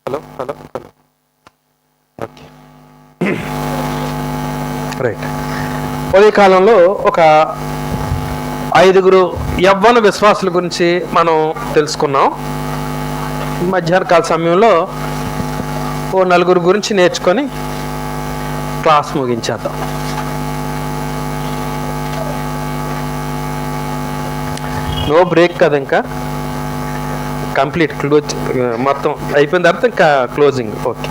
Hello hello hello okay right. ఉదయ కాలంలో ఒక 5 యవ్వన విశ్వాసుల గురించి మనం తెలుసుకున్నాం. మధ్యాహ్న కాల సమయంలో ఓ 4 గురించి నేర్చుకొని క్లాస్ ముగించేద్దాం. నో బ్రేక్ కదా, ఇంకా కంప్లీట్ క్లోజ్ మొత్తం అయిపోయిన తర్వాత ఇంకా క్లోజింగ్. ఓకే.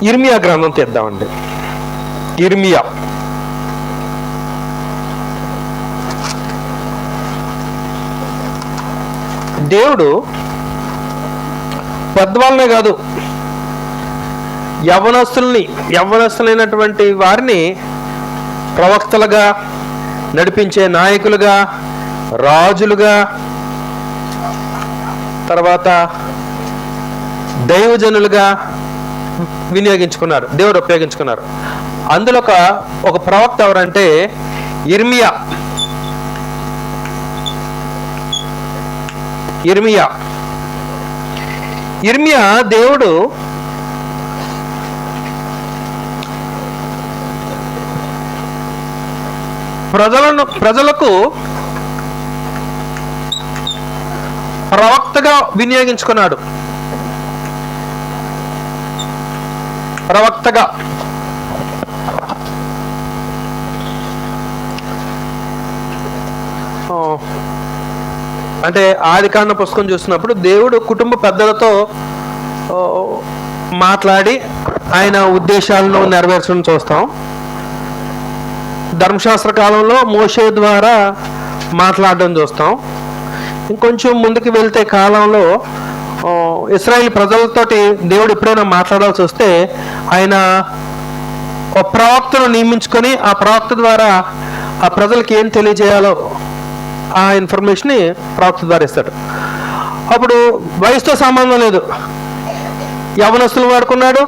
ఇర్మియా గ్రంథం తీద్దామండి. ఇర్మియా దేవుడు పెద్దవాళ్ళనే కాదు, యవ్వనస్తులైనటువంటి వారిని ప్రవక్తలుగా, నడిపించే నాయకులుగా, రాజులుగా, తర్వాత దైవజనులుగా వినియోగించుకున్నారు, దేవుడు ఉపయోగించుకున్నారు. అందులో ఒక ప్రవక్త ఎవరంటే ఇర్మియా. ఇర్మియా దేవుడు ప్రజలకు ప్రవక్తగా వినియోగించుకున్నాడు. ప్రవక్తగా అంటే ఆదికాండ పుస్తకం చూసినప్పుడు దేవుడు కుటుంబ పెద్దలతో మాట్లాడి ఆయన ఉద్దేశాలను నెరవేర్చడం చూస్తాం. ధర్మశాస్త్ర కాలంలో మోషే ద్వారా మాట్లాడడం చూస్తాం. ఇంకొంచెం ముందుకు వెళ్తే కాలంలో ఇశ్రాయేల్ ప్రజలతోటి దేవుడు ఎప్పుడైనా మాట్లాడాల్సి వస్తే ఆయన ఒక ప్రవక్తను నియమించుకొని ఆ ప్రవక్త ద్వారా ఆ ప్రజలకు ఏం తెలియజేయాలో ఆ ఇన్ఫర్మేషన్ని ప్రవక్త ద్వారా ఇస్తాడు. అప్పుడు వయసుతో సంబంధం లేదు, యవనస్తులు వాడుకున్నాడు,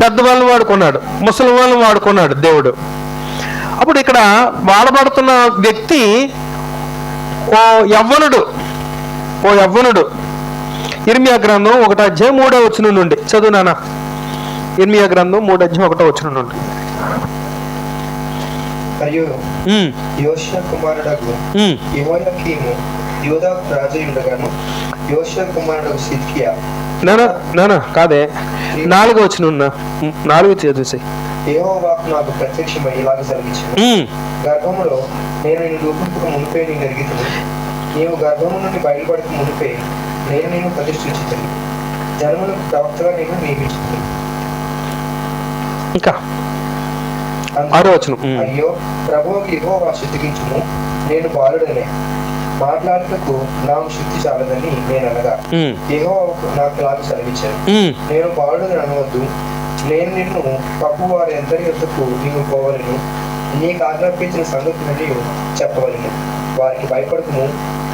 పెద్దవాళ్ళని వాడుకున్నాడు, ముసలి వాళ్ళని వాడుకున్నాడు దేవుడు. అప్పుడు ఇక్కడ వాడబడుతున్న వ్యక్తి ఓ యవ్వనుడు. ఇర్మియా గ్రంథం 1:3 నుండి చదువు నాన్న. ఇర్మియా గ్రంథం 3:1 నుండి. మరియు యోషియా కుమారుడగు యెహోయాకీము యూదాకు రాజయుండగాను యోషియా కుమారుడగు సిద్కియా. నానా కాదే, 4 చదివేసాయి. యెహోవా నాకు ప్రత్యక్షమై ఇలాగ సెలవిచ్చెను, గర్భములో నేను నిన్ను రూపింపక మునిపే నేను ఎరిగితిని, నీవు గర్భము నుండి బయలుపడక మునిపే నేను నిన్ను ప్రతిష్ఠించితిని, జనములకు ప్రవక్తగా నేను నియమించితిని. ఇంకా అయ్యో ప్రభువుకు యెహోవా శుద్ధించుము, నేను బాలుడనే, మాట్లాడుటకు నాకు శుద్ధి చాలదని నేను అనగా యెహోవాకు నాకు ఇలాగ సెలవిచ్చాను, నేను బాలుడని అనవద్దు, నేను నిన్ను పప్పు వారి ఎందరి యొద్దకు నీవు పోవలను, నీకు ఆజ్ఞాపించిన సంగతులని చెప్పవలను, వారికి భయపడకము,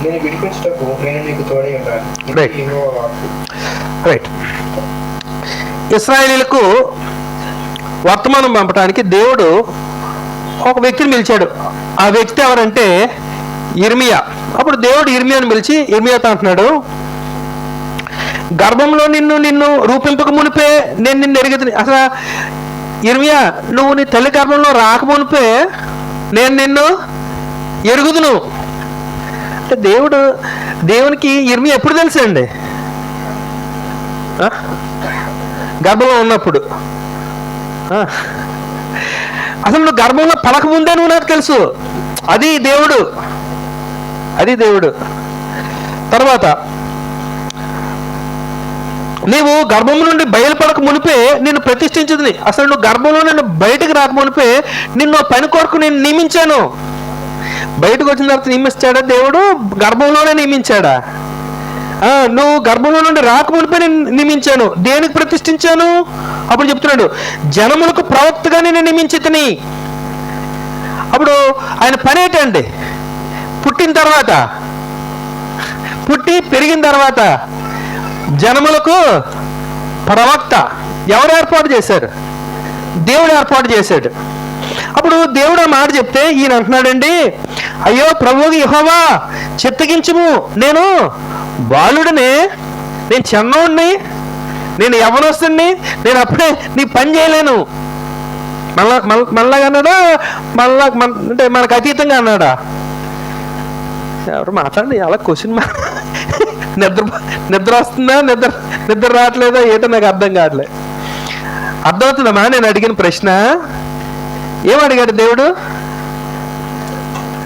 నేను విడిపించుటకు నేను నీకు తోడై ఉన్నాను. యెహోవా వాక్కు. రైట్. ఇశ్రాయేలీయులకు వర్తమానం పంపడానికి దేవుడు ఒక వ్యక్తిని పిలిచాడు. ఆ వ్యక్తి ఎవరంటే ఇర్మియా. అప్పుడు దేవుడు ఇర్మియాను పిలిచి ఇర్మియాతో అంటున్నాడు, గర్భంలో నిన్ను రూపింపక మునిపే నేను నిన్ను ఎరిగితిని. అసలు ఇర్మియా, నువ్వు నీ తల్లి గర్భంలో రాకమునిపే నేను నిన్ను ఎరుగుదును. అంటే దేవునికి ఇర్మియా ఎప్పుడు తెలుసండి? గర్భంలో ఉన్నప్పుడు. అసలు నువ్వు గర్భంలో పడకముందే నువ్వు నాకు తెలుసు. అది దేవుడు. తర్వాత నీవు గర్భం నుండి బయలుపడక మునిపే నిన్ను ప్రతిష్ఠించింది. అసలు నువ్వు గర్భంలో నిన్ను బయటకు రాక మునిపే నిన్ను పని కొరకు నేను నియమించాను. బయటకు వచ్చిన తర్వాత నియమిస్తాడా దేవుడు? గర్భంలోనే నియమించాడా? నువ్వు గర్భంలో నుండి రాక మునిపే నేను నియమించాను. దేనికి ప్రతిష్ఠించాను? అప్పుడు చెప్తున్నాడు, జనములకు ప్రవక్తగా నేను నియమించితిని. అప్పుడు ఆయన పని ఏంటండి? పుట్టి పెరిగిన తర్వాత జనములకు ప్రవక్త. ఎవరు ఏర్పాటు చేశారు? దేవుడు ఏర్పాటు చేశాడు. అప్పుడు దేవుడు ఆ మాట చెప్తే ఈయన అంటున్నాడండి, అయ్యో ప్రభువుకి యెహోవా చిత్తగించుము, నేను బాలుడిని, నేను చిన్నోడిని, నేను యవ్వనస్తుడిని, నేను అప్పుడే నీ పని చేయలేను. మళ్ళా అన్నాడా, అంటే మనకు అతీతంగా అన్నాడా? ఎవరు మాట్లాడండి, అలా క్వశ్చన్ నిద్ర వస్తుందా, నిద్ర రావట్లేదా, ఏంటో నాకు అర్థం కావట్లేదు. అర్థమవుతుందమ్మా నేను అడిగిన ప్రశ్న? ఏం అడిగాడు దేవుడు?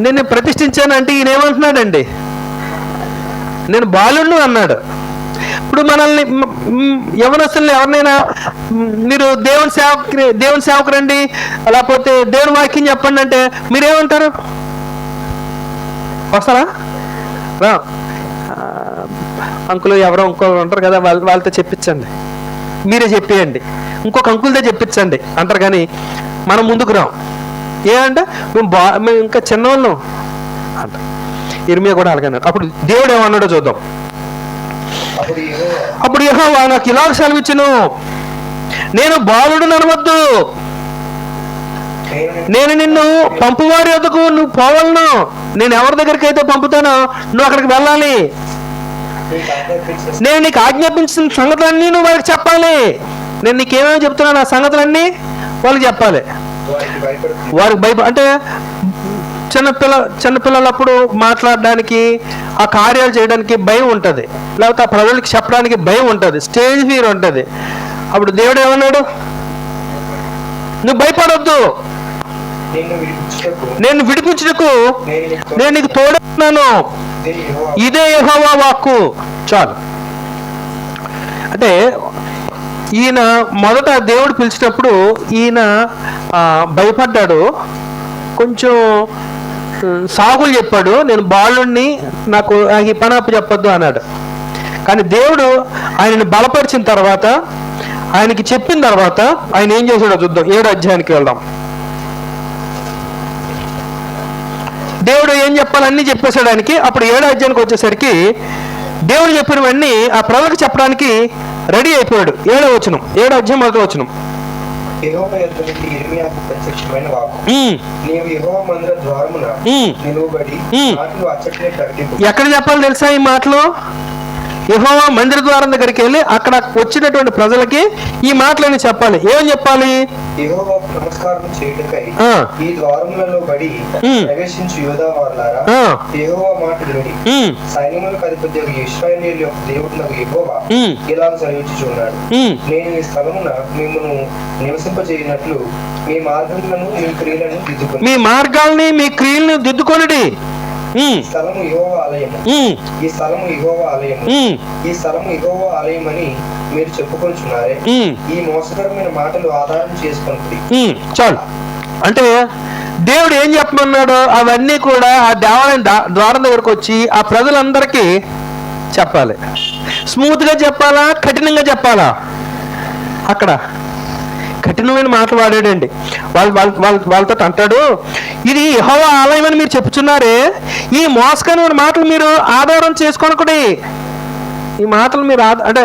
నేను ప్రతిష్ఠించాను అంటే ఈయన ఏమంటున్నాడండి? నేను బాలుణ్ణి అన్నాడు. ఇప్పుడు మనల్ని యవనస్తుల్ని ఎవరినైనా మీరు దేవుని సేవకురండి, లేకపోతే దేవుని వాక్యం చెప్పండి అంటే మీరేమంటారు? వస్తారా? రా అంకులు ఎవరో ఇంకొకరు ఉంటారు కదా, వాళ్ళతో చెప్పించండి, మీరే చెప్పేయండి, ఇంకొక అంకులతో చెప్పించండి అంటారు. కానీ మనం ముందుకు రాం. ఏమంటే మేము ఇంకా చిన్నవాళ్ళం అంట. ఇర్మియా కూడా అలాగన్నాడు. అప్పుడు దేవుడు ఏమన్నాడో చూద్దాం. అప్పుడు యెహోవా నాకు ఇలాగ సెలవిచ్చును, నేను బాలుడు అనవద్దు, నేను నిన్ను పంపువారి వద్దకు నువ్వు పోవలను, నేను ఎవరి దగ్గరికి అయితే పంపుతానో నువ్వు అక్కడికి వెళ్ళాలి, నేను నీకు ఆజ్ఞాపించిన సంగతులన్నీ నువ్వు వాళ్ళకి చెప్పాలి. నేను నీకేమేమి చెప్తున్నాను ఆ సంగతులన్నీ వాళ్ళకి చెప్పాలి. వారికి అంటే చిన్నపిల్లలప్పుడు మాట్లాడడానికి, ఆ కార్యాలు చేయడానికి భయం ఉంటుంది, లేకపోతే ఆ ప్రజలకు చెప్పడానికి భయం ఉంటుంది, స్టేజ్ ఫియర్ ఉంటుంది. అప్పుడు దేవుడు ఏమన్నాడు? నువ్వు భయపడొద్దు, నేను విడిపించుటకు నేను నీకు తోడున్నాను, ఇదే యెహోవా వాక్కు. చాలు. అంటే ఈయన మొదట దేవుడు పిలిచినప్పుడు ఈయన భయపడ్డాడు, కొంచెం సాగులు చెప్పాడు, నేను బాలుణ్ణి, నాకు ఈ పని అప్పు చెప్పొద్దు అన్నాడు. కానీ దేవుడు ఆయనని బలపరిచిన తర్వాత, ఆయనకి చెప్పిన తర్వాత ఆయన ఏం చేశాడో చూద్దాం. 7వ అధ్యాయానికి వెళ్దాం. దేవుడు ఏం చెప్పాలన్నీ చెప్పేశాడు ఆయనకి. అప్పుడు 7వ అధ్యాయానికి వచ్చేసరికి దేవుడు చెప్పినవన్నీ ఆ ప్రజలకు చెప్పడానికి రెడీ అయిపోయాడు. 7వ వచనం, 7వ అధ్యాయం 1వ వచనం. యెహోవా యొద్ద నుండి యిర్మీయాకు ప్రత్యక్షమైన వాక్కు, నీవు యెహోవా మందిర ద్వారమున నిలువబడి మాటలు అచ్చటనే ప్రకటింపు. ఎక్కడ చెప్పాలి తెలుసా ఈ మాటలు? యెహోవా మందిర ద్వారం దగ్గరికి వెళ్ళి అక్కడ వచ్చినటువంటి ప్రజలకి ఈ మాటలని చెప్పాలి. ఏం చెప్పాలి? యెహోవాకు నమస్కారం చేయుటకై ఈ ద్వారములలో బడి ప్రవేశించు యూదా వారలారా, యెహోవా మాట వినుడి. సైన్యములకు అధిపతి ఇశ్రాయేలీయుల యొక్క దేవుడైన యెహోవా ఇలాగ సెలవిచ్చుచున్నాడు, నేను ఈ స్థలమున మిమ్మును నివసింపజేయనట్లు మీ మార్గములను మీ క్రియలను దిద్దుకొని, మీ మార్గాల్ని మీ క్రియలను దిద్దుకొనుడి. స్థలము యెహోవా ఆలయము, ఈ స్థలము యెహోవా ఆలయము, ఈ స్థలము యెహోవా ఆలయం అని మీరు చెప్పుకొంచున్నారే, ఈ మోసకరమైన మాటలు ఆధారం చేసుకుంటుంది. చాలు. అంటే దేవుడు ఏం చెప్పమన్నాడు అవన్నీ కూడా ఆ దేవాలయం ద్వారం దగ్గరకు వచ్చి ఆ ప్రజలందరికీ చెప్పాలి. స్మూత్ గా చెప్పాలా, కఠినంగా చెప్పాలా? అక్కడ కఠినమైన మాటలు వాడాడండి. వాళ్ళతో అంటాడు, ఇది యెహోవా ఆలయం అని మీరు చెప్పుచున్నారే, ఈ మోసకరమైన మాటలు మీరు ఆధారం చేసుకోనకుడి. ఈ మాటలు మీరు అంటే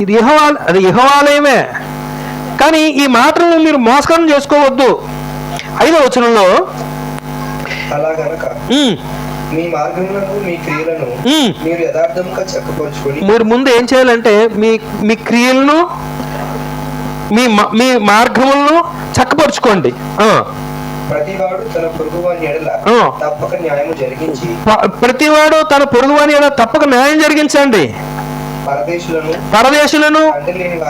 ఇది యెహోవా ఆలయమే, కానీ ఈ మాటలను మీరు మోసకరం చేసుకోవద్దు. 5వ వచనంలో అలాగనక మీ మార్గములను మీ క్రియలను మీరు యథార్థంగా చక్కపరుచుకొని, మీరు ముందు ఏం చేయాలంటే మీ క్రియలను మీ మార్గములను చక్కపరుచుకోండి. ప్రతివాడు తన పొరుగువాని ఎడల తప్పక న్యాయం జరిగించి, ప్రతివాడు తన పొరుగువాని ఎడల తప్పక న్యాయం జరిగించండి. పరదేశులను,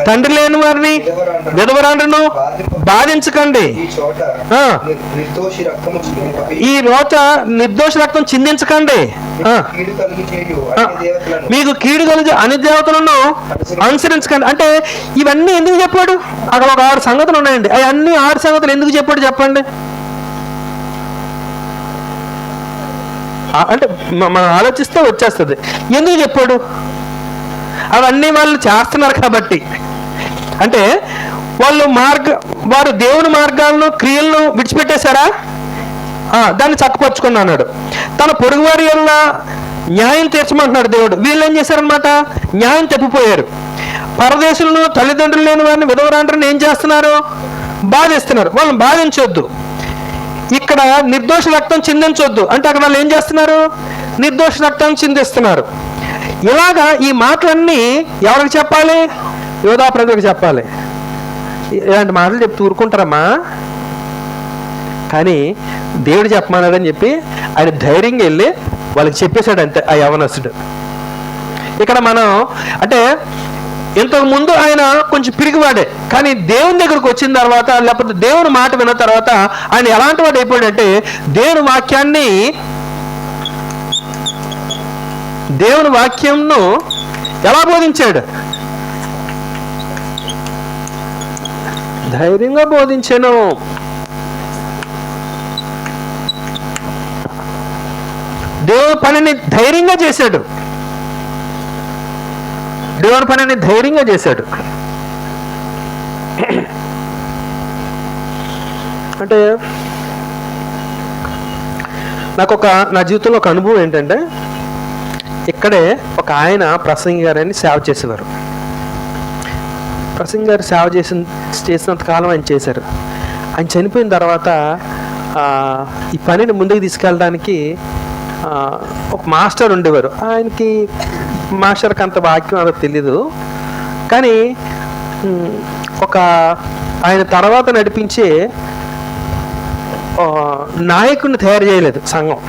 తండ్రి లేని వారిని, విధవరాండ్రను బాధించకండి. ఈ రోజు నిర్దోష రక్తం చిందించకండి. మీకు కీడు కలిగి అన్ని దేవతలను అనుసరించకండి. అంటే ఇవన్నీ ఎందుకు చెప్పాడు? అక్కడ ఒక 6 సంగతులు ఉన్నాయండి. అవన్నీ 6 సంగతులు ఎందుకు చెప్పాడు చెప్పండి? అంటే మనం ఆలోచిస్తే వచ్చేస్తుంది. ఎందుకు చెప్పాడు? అవన్నీ వాళ్ళు చేస్తున్నారు కాబట్టి. అంటే వారు దేవుని మార్గాలను, క్రియలను విడిచిపెట్టేశారా? దాన్ని చక్కపరుచుకుని అన్నాడు. తన పొరుగువారి వల్ల న్యాయం తీర్చమంటున్నాడు దేవుడు. వీళ్ళు ఏం చేశారనమాట? న్యాయం తప్పిపోయారు. పరదేశులను, తల్లిదండ్రులు లేని వారిని, విధవరాండ్రని ఏం చేస్తున్నారు? బాధిస్తున్నారు. వాళ్ళని బాధించొద్దు. ఇక్కడ నిర్దోష రక్తం చిందించొద్దు అంటే అక్కడ వాళ్ళు ఏం చేస్తున్నారు? నిర్దోష రక్తం చిందిస్తున్నారు. ఇలాగా ఈ మాటలన్నీ ఎవరికి చెప్పాలి? యోధా ప్రజలకు చెప్పాలి. ఇలాంటి మాటలు చెప్తూ ఊరుకుంటారమ్మా? కానీ దేవుడు చెప్పమన్నాడని చెప్పి ఆయన ధైర్యంగా వెళ్ళి వాళ్ళకి చెప్పేశాడు అంతే ఆ యవనస్తుడు. ఇక్కడ మనం అంటే ఇంతకు ముందు ఆయన కొంచెం పిరిగివాడే, కానీ దేవుని దగ్గరకు వచ్చిన తర్వాత లేకపోతే దేవుని మాట విన్న తర్వాత ఆయన ఎలాంటి వాడు అయిపోయాడంటే దేవుని వాక్యంను ఎలా బోధించాడు? ధైర్యంగా బోధించాను. దేవుని పనిని ధైర్యంగా చేశాడు. దేవుని పనిని ధైర్యంగా చేశాడు. అంటే నా జీవితంలో ఒక అనుభవం ఏంటంటే, ఇక్కడే ఒక ఆయన ప్రసంగి గారని సేవ చేసేవారు. ప్రసంగి గారు సేవ చేసినంత కాలం ఆయన చేశారు. ఆయన చనిపోయిన తర్వాత ఈ పనిని ముందుకు తీసుకెళ్ళడానికి ఒక మాస్టర్ ఉండేవారు. మాస్టర్కి అంత వాక్యం అంత తెలీదు, కానీ ఆయన తర్వాత నడిపించే నాయకుడిని తయారు చేయలేదు. సంఘం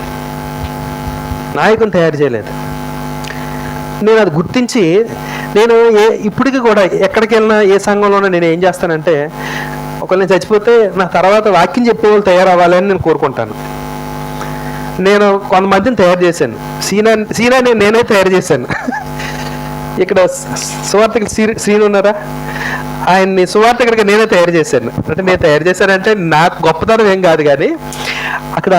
నాయకుడిని తయారు చేయలేదు. నేను అది గుర్తించి నేను ఇప్పటికీ కూడా ఎక్కడికి వెళ్ళినా ఏ సంఘంలోనూ నేను ఏం చేస్తానంటే, ఒకవేళ నేను చచ్చిపోతే నా తర్వాత వాక్యం చెప్పేవాళ్ళు తయారవ్వాలని నేను కోరుకుంటాను. నేను కొంతమందిని తయారు చేశాను. సీనాని నేనే తయారు చేశాను. ఇక్కడ సువార్తకుడు శ్రీను ఉన్నారా? ఆయన్ని సువార్తకుడిగా నేనే తయారు చేశాను. అంటే నేను తయారు చేశానంటే నాకు గొప్పతనం ఏం కాదు, కానీ అక్కడ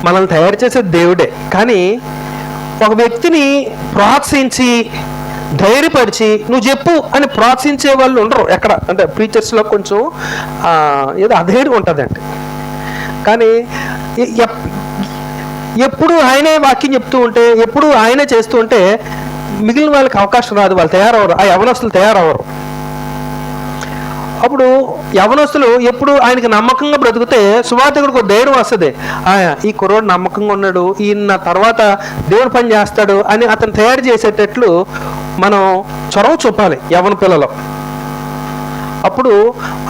మనల్ని తయారు చేసేది దేవుడే. కానీ ఒక వ్యక్తిని ప్రోత్సహించి ధైర్యపరిచి నువ్వు చెప్పు అని ప్రోత్సహించే వాళ్ళు ఉండరు ఎక్కడ. అంటే ప్రీచర్స్లో కొంచెం ఏదో అధైర్యం ఉంటుందండి. కానీ ఎప్పుడు ఆయనే వాక్యం చెప్తూ ఉంటే, ఎప్పుడు ఆయనే చేస్తూ ఉంటే మిగిలిన వాళ్ళకి అవకాశం రాదు. వాళ్ళు తయారవరు, ఆ యవనస్తులు తయారవరు. అప్పుడు యవనస్తులు ఎప్పుడు ఆయనకి నమ్మకంగా బ్రతికితే సువార్తికుడికి ధైర్యం వస్తుంది. ఈ కుర్రోడు నమ్మకంగా ఉన్నాడు, ఈయన తర్వాత దేవుని పని చేస్తాడు అని అతను తయారు చేసేటట్లు మనం చొరవ చూపాలి యవన పిల్లలు. అప్పుడు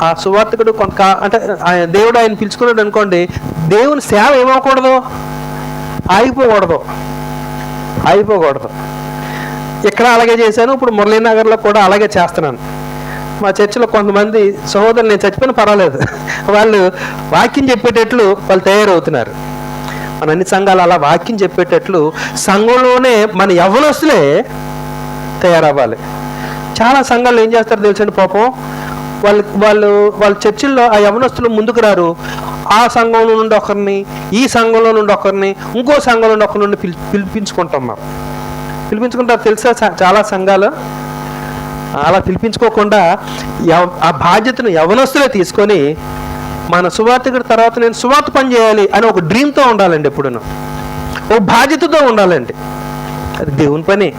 ఆ సువార్తికుడు అంటే దేవుడు ఆయన పిలుచుకున్నాడు అనుకోండి, దేవుని సేవ ఏమవకూడదు, ఆగిపోకూడదు. ఇక్కడ అలాగే చేశాను, ఇప్పుడు మురళీనగర్లో కూడా అలాగే చేస్తున్నాను. మా చర్చిలో కొంతమంది సహోదరులు నేను చచ్చిపోయినా పర్వాలేదు, వాళ్ళు వాక్యం చెప్పేటట్లు వాళ్ళు తయారవుతున్నారు. మన అన్ని సంఘాలు అలా వాక్యం చెప్పేటట్లు సంఘంలోనే మన యవ్వనస్తులే తయారవ్వాలి. చాలా సంఘాలు ఏం చేస్తారు తెలుసండి, పాపం వాళ్ళ చర్చిల్లో ఆ యవనస్తులు ముందుకు రారు. ఆ సంఘంలో నుండి ఒకరిని, ఈ సంఘంలో నుండి ఒకరిని, ఇంకో సంఘంలో నుండి ఒకరి నుండి పిలిపించుకుంటారు తెలుసా. చాలా సంఘాలు అలా పిలిపించుకోకుండా ఆ బాధ్యతను యవనస్తులే తీసుకొని మన సువార్తికుడి తర్వాత నేను సువార్త పని చేయాలి అని ఒక డ్రీమ్తో ఉండాలండి. ఎప్పుడును ఒక బాధ్యతతో ఉండాలండి. అది దేవుని పని.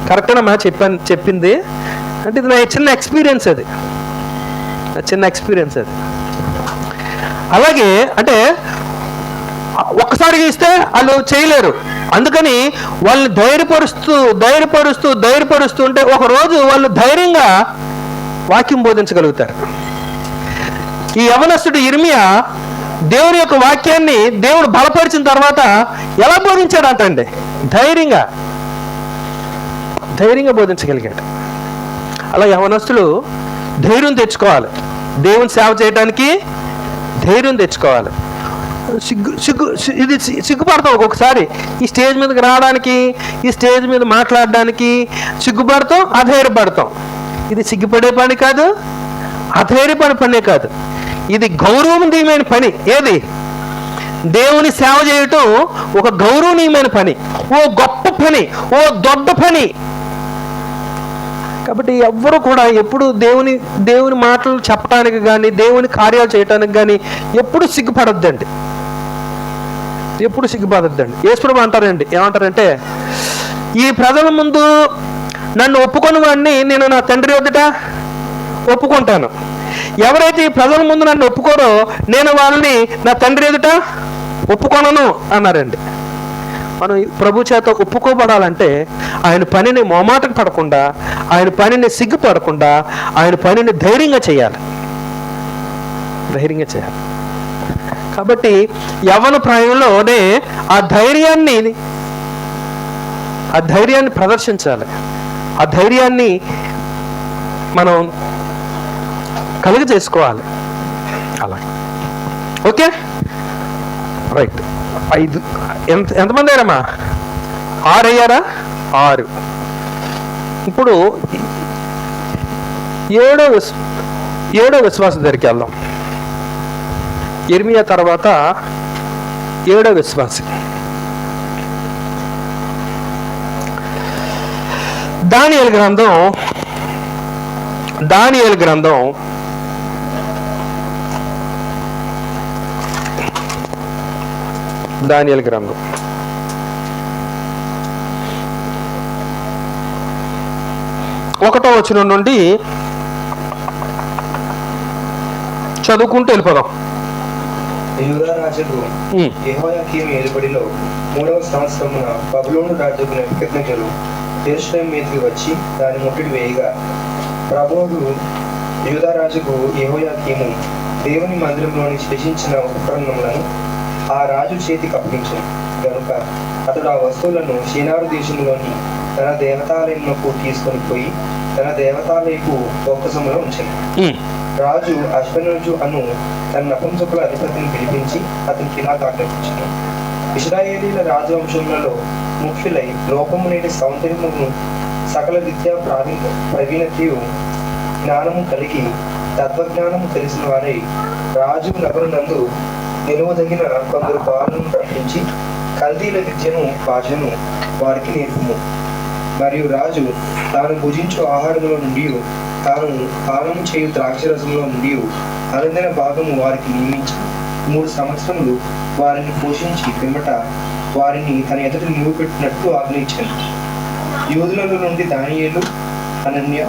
కరెక్టేనమ్మా చెప్పింది అంటే ఇది నా చిన్న ఎక్స్పీరియన్స్ అది. అలాగే అంటే ఒక్కసారిగా ఇస్తే వాళ్ళు చేయలేరు. అందుకని వాళ్ళని ధైర్యపరుస్తూ ఉంటే ఒకరోజు వాళ్ళు ధైర్యంగా వాక్యం బోధించగలుగుతారు. ఈ యవనస్తుడు ఇర్మియా దేవుని యొక్క వాక్యాన్ని దేవుడు బలపరిచిన తర్వాత ఎలా బోధించాడంటండి, ధైర్యంగా బోధించగలిగాడు. అలా యవనస్తులు ధైర్యం తెచ్చుకోవాలి, దేవుని సేవ చేయడానికి ధైర్యం తెచ్చుకోవాలి. సిగ్గుపడతాం ఒక్కొక్కసారి ఈ స్టేజ్ మీదకి రావడానికి, ఈ స్టేజ్ మీద మాట్లాడడానికి సిగ్గుపడతాం, అధైర్యపడతాం. ఇది సిగ్గుపడే పని కాదు, అధైర్యపడే పనే కాదు, ఇది గౌరవనీయమైన పని. ఏది? దేవుని సేవ చేయటం ఒక గౌరవనీయమైన పని, ఓ గొప్ప పని, ఓ దొడ్డ పని. కాబట్టి ఎవ్వరూ కూడా ఎప్పుడు దేవుని మాటలు చెప్పడానికి కానీ, దేవుని కార్యాలు చేయటానికి కానీ ఎప్పుడు సిగ్గుపడొద్దండి. యేసుప్రభువు అంటారండి, ఏమంటారంటే, ఈ ప్రజల ముందు నన్ను ఒప్పుకొని వాడిని నేను నా తండ్రి వద్దట ఒప్పుకుంటాను. ఎవరైతే ఈ ప్రజల ముందు నన్ను ఒప్పుకోరో నేను వాళ్ళని నా తండ్రి ఎదుట ఒప్పుకొనను అన్నారండి. మనం ప్రభు చేత ఒప్పుకోబడాలంటే ఆయన పనిని మొమాటం పడకుండా, ఆయన పనిని సిగ్గుపడకుండా, ఆయన పనిని ధైర్యంగా చేయాలి. కాబట్టి యవ్వన ప్రాయంలోనే ఆ ధైర్యాన్ని ప్రదర్శించాలి. ఆ ధైర్యాన్ని మనం కలుగ చేసుకోవాలి. అలా ఓకే, రైట్. 5 ఎంతమంది అయ్యారమ్మా? 6 అయ్యారా? 6. ఇప్పుడు 7వ విశ్వాస దగ్గరికి వెళ్దాం. యిర్మీయా తర్వాత 7వ విశ్వాసి దానియేలు గ్రంథం 1వ వచనం నుండి చదువుకుంటూ వెళ్ళిపోదాం. యూదా రాజుకు యెహోయాకీము ఏలుబడిలో 3వ సంవత్సరమున బబులోను రాజుకు నెబుకద్నెజరు యెరూషలేము మీదికి వచ్చి దాని ముట్టడి వేయగా, ప్రభువు యూదా రాజుకు యెహోయాకీము దేవుని మందిరంలోని శేషించిన ఉపకరణములను ఆ రాజు చేతికి అప్పగించాడు గనుక అతడు ఆ వస్తువులను షీనారు దేశంలోని తన దేవతాలయమునకు తీసుకొని పోయి తన దేవతాలయకు బొక్కసములో ఉంచాడు. రాజు అశ్వనుజు అను తన నపుంసకుల అధిపతిని పిలిపించి అతనికి ఇలా ఆజ్ఞాపించాడు: ఇశ్రాయేలీల రాజవంశములలో ముఖ్యులై లోకము లేని సౌందర్యమును సకల విద్యా ప్రవీణతయు జ్ఞానము కలిగి తత్వజ్ఞానము తెలిసిన వారై రాజు నగరునందు నిలువదగిన కొందరు బాలులను రప్పించి కల్దీల విద్యను భాషను వారికి నేర్పుము. మరియు రాజు తాను భుజించు ఆహారంలో నుండి తాను పానము చేయు ద్రాక్షరసంలో నుండి అనందన భాగము వారికి నియమించి 3 సంవత్సరములు వారిని పోషించి పిమ్మట వారిని తన ఎదుట నిలువబెట్టినట్టు ఆజ్ఞయించాను. యూదులలో నుండి దానియేలు, హనన్య,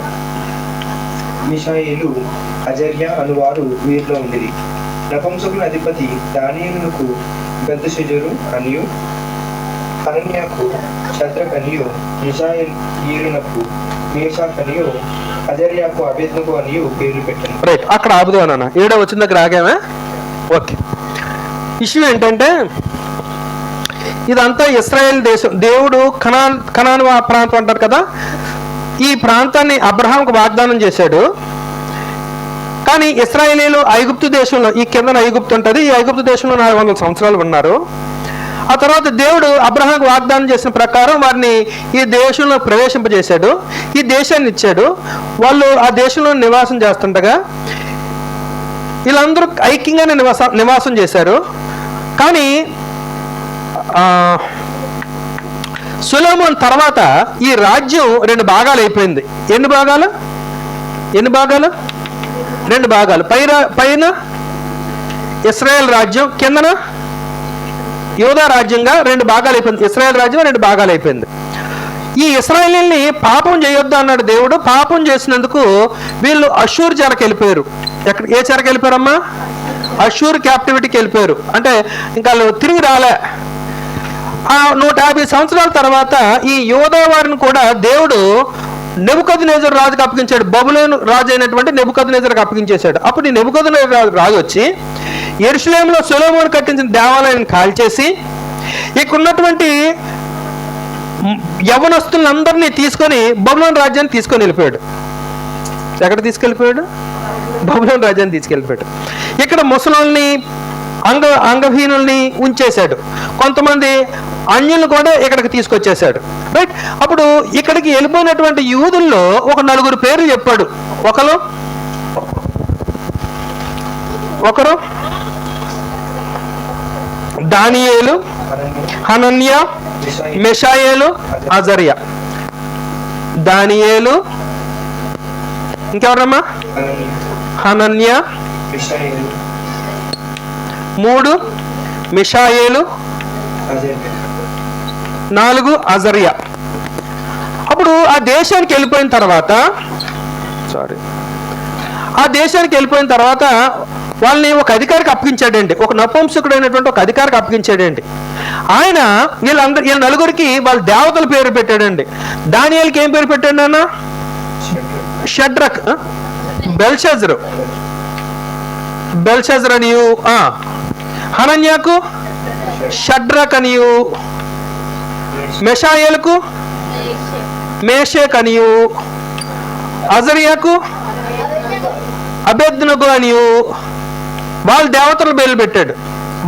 మిషాయేలు, అజర్య అనువారు వీరిలో ఉండేది. నపుంసకుల అధిపతి దానియేలునకు బెల్తెషాజరు అనియు, హనన్యాకు షద్రక్ అనియు, మిషాయేలునకు మేషాక్ అనియు, అజర్యాకు అబేద్నెగో అనియు పేర్లు పెట్టాను. రైట్, అక్కడ ఆపుదాం నాన్న. 7వ వచ్చిన దగ్గర ఆగామా? ఓకే. ఇష్యూ ఏంటంటే ఇదంతా ఇశ్రాయేల్ దేశం. దేవుడు కనాను ప్రాంతం అంటారు కదా, ఈ ప్రాంతాన్ని అబ్రహాంకు వాగ్దానం చేశాడు. కానీ ఇశ్రాయేలీలు ఐగుప్తు దేశంలో, ఈ కిందన ఐగుప్తు ఉంటుంది, ఈ ఐగుప్తు దేశంలో 400 సంవత్సరాలు ఉన్నారు. ఆ తర్వాత దేవుడు అబ్రహాంకు వాగ్దానం చేసిన ప్రకారం వారిని ఈ దేశంలో ప్రవేశింపజేశాడు, ఈ దేశాన్ని ఇచ్చాడు. వాళ్ళు ఆ దేశంలో నివాసం చేస్తుండగా వీళ్ళందరూ ఐక్యంగానే నివాసం చేశారు. కానీ సొలొమోను తర్వాత ఈ రాజ్యం 2 భాగాలు అయిపోయింది. ఎన్ని భాగాలు? 2 భాగాలు. పైన ఇశ్రాయేల్ రాజ్యం, కిందన యూదా రాజ్యంగా 2 భాగాలు అయిపోయింది. ఇశ్రాయేల్ రాజ్యం 2 భాగాలు అయిపోయింది. ఈ ఇశ్రాయేలీల్ని పాపం చేయొద్దు అన్నాడు దేవుడు. పాపం చేసినందుకు వీళ్ళు అష్షూరు చెరకు వెళ్ళిపోయారు. ఏ చెరకు వెళ్ళిపోయారమ్మా? అష్షూరు క్యాప్టివిటీకి వెళ్ళిపోయారు. అంటే ఇంకా వాళ్ళు తిరిగి రాలే. ఆ 150 సంవత్సరాల తర్వాత ఈ యూదా వారిని కూడా దేవుడు నెబుకద్నెజరు రాజుకు అప్పగించాడు. బబులోను రాజు అయినటువంటి నెబుకద్నెజరుకు అప్పగించేశాడు. అప్పుడు ఈ నెబుకద్నెజరు రాజు వచ్చి యెరూషలేములో సొలొమోను కట్టించిన దేవాలయాన్ని కాల్చేసి ఇక్కడ ఉన్నటువంటి యవనస్తులందరినీ తీసుకొని బబులోను రాజ్యాన్ని తీసుకొని వెళ్ళిపోయాడు. ఎక్కడ తీసుకెళ్ళిపోయాడు? బబులోను రాజ్యాన్ని తీసుకెళ్ళిపోయాడు. ఇక్కడ ముసలోల్ని, అంగహీనుల్ని ఉంచేశాడు. కొంతమంది అన్యులను కూడా ఇక్కడికి తీసుకొచ్చేశాడు. రైట్. అప్పుడు ఇక్కడికి వెళ్ళిపోయినటువంటి యూదుల్లో ఒక 4 పేర్లు చెప్పాడు. ఒకరు దానియేలు, హనన్య, మిషాయేలు, అజర్య. దానియేలు, ఇంకెవరమ్మా? హనన్య, 3 మిషాయేలు, 4 అజర్య. అప్పుడు ఆ దేశానికి వెళ్ళిపోయిన తర్వాత ఆ దేశానికి వెళ్ళిపోయిన తర్వాత వాళ్ళని ఒక అధికారికి అప్పగించాడండి, ఒక నపుంసకుడైనటువంటి ఒక అధికారికి అప్పగించాడండి. ఆయన వీళ్ళ నలుగురికి వాళ్ళ దేవతల పేరు పెట్టాడండి. దానియేలుకి ఏం పేరు పెట్టాడు అన్న? షడ్రక్, బెల్షజర్ అనియు, హనన్యాకు షడ్రక్ అనియు, మెషాయేలుకు మేషేక్ అనియు, అజర్యాకు అబేద్నగో అనియు వాళ్ళ దేవతల పేర్లు పెట్టాడు.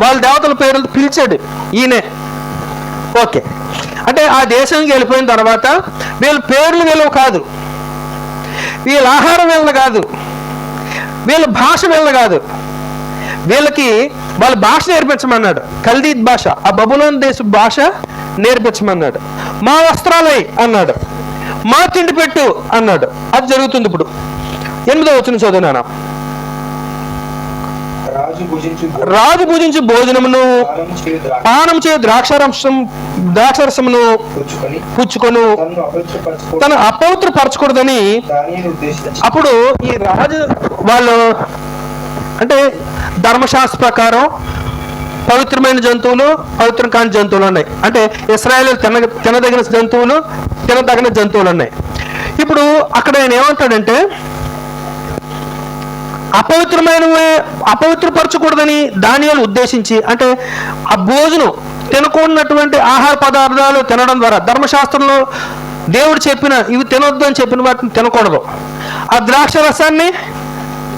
వాళ్ళ దేవతల పేర్లు పిలిచాడు ఈయనే. ఓకే, అంటే ఆ దేశానికి వెళ్ళిపోయిన తర్వాత వీళ్ళ పేర్లు వీళ్ళవి కాదు, వీళ్ళ ఆహారం వీళ్ళ కాదు, వీళ్ళ భాష వీళ్ళ కాదు, వీళ్ళకి వాళ్ళ భాష నేర్పించమన్నాడు. కల్దీద్ భాష, ఆ బబులోన్ దేశ భాష నేర్పించమన్నాడు. మా వస్త్రాలై అన్నాడు, మా తిండి పెట్టు అన్నాడు. అది జరుగుతుంది. ఇప్పుడు 8వ వచనం చదువునానా. రాజు భుజించు భోజనమును పానం చేయు ద్రాక్షరసమును పుచ్చుకొను తన అపవిత్రపరచకూడదని. అప్పుడు ఈ రాజు వాళ్ళు అంటే ధర్మశాస్త్ర ప్రకారం పవిత్రమైన జంతువులు, పవిత్రం కాని జంతువులు ఉన్నాయి. అంటే ఇశ్రాయేలు తినదగిన జంతువులు, తినదగిన జంతువులు ఉన్నాయి. ఇప్పుడు అక్కడ ఆయన ఏమంటాడంటే అపవిత్రపరచకూడదని దానియేలు ఉద్దేశించి, అంటే ఆ భోజనం తినకూడనటువంటి ఆహార పదార్థాలు తినడం ద్వారా ధర్మశాస్త్రంలో దేవుడు చెప్పిన ఇవి తినొద్దు అని చెప్పిన వాటిని తినకూడదు, ఆ ద్రాక్ష రసాన్ని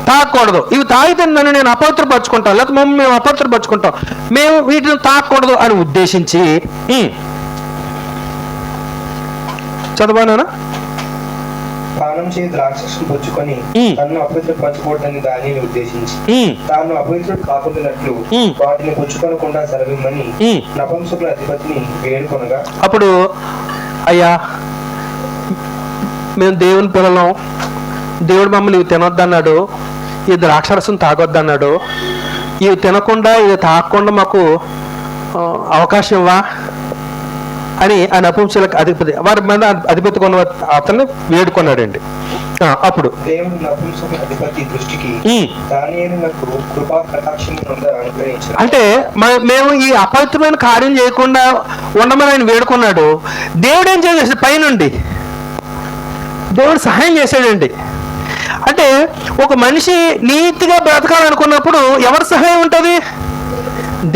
తాగకూడదు, ఇవి తాగితే నన్ను నేను అపవిత్రపరచుకుంటాను, లేకపోతే మమ్మల్ని మేము అపవిత్రపరచుకుంటాం, మేము వీటిని తాగకూడదు అని ఉద్దేశించి చదవానా? పానం చేయి ద్రాక్షరసం పుచ్చుకొని తనను అపవిత్రపరచకూడదని దానిని ఉద్దేశించి తాను అపవిత్రుడు కాకుండానట్లు వాటిని పుచ్చుకొనకుండా సెలవిమ్మని నపుంసకుల అధిపతిని వేడుకొనగా. అప్పుడు అయ్యా మేము దేవుని పిల్లలం, దేవుడు మమ్మల్ని ఇవి తినొద్దన్నాడు, ఈ ద్రాక్షరసం తాగొద్దన్నాడు, ఇవి తినకుండా ఇవి తాగకుండా మాకు అవకాశం ఇవ్వా అని ఆ నపుంసకులకు అధిపతి, వారి మీద అధిపతి కొన్న అతన్ని వేడుకున్నాడండి. అప్పుడు దేవుడు నపుంసకుల అధిపతి దృష్టికి దానియేలునకు కృపా కటాక్షం అనుగ్రహించాడు. అంటే మేము ఈ అపవిత్రమైన కార్యం చేయకుండా ఉండమని ఆయన వేడుకున్నాడు. దేవుడు ఏం చేశాడు? పైనుండి దేవుడు సహాయం చేశాడండి. అంటే ఒక మనిషి నీతిగా బ్రతకాలనుకున్నప్పుడు ఎవరి సహాయం ఉంటుంది?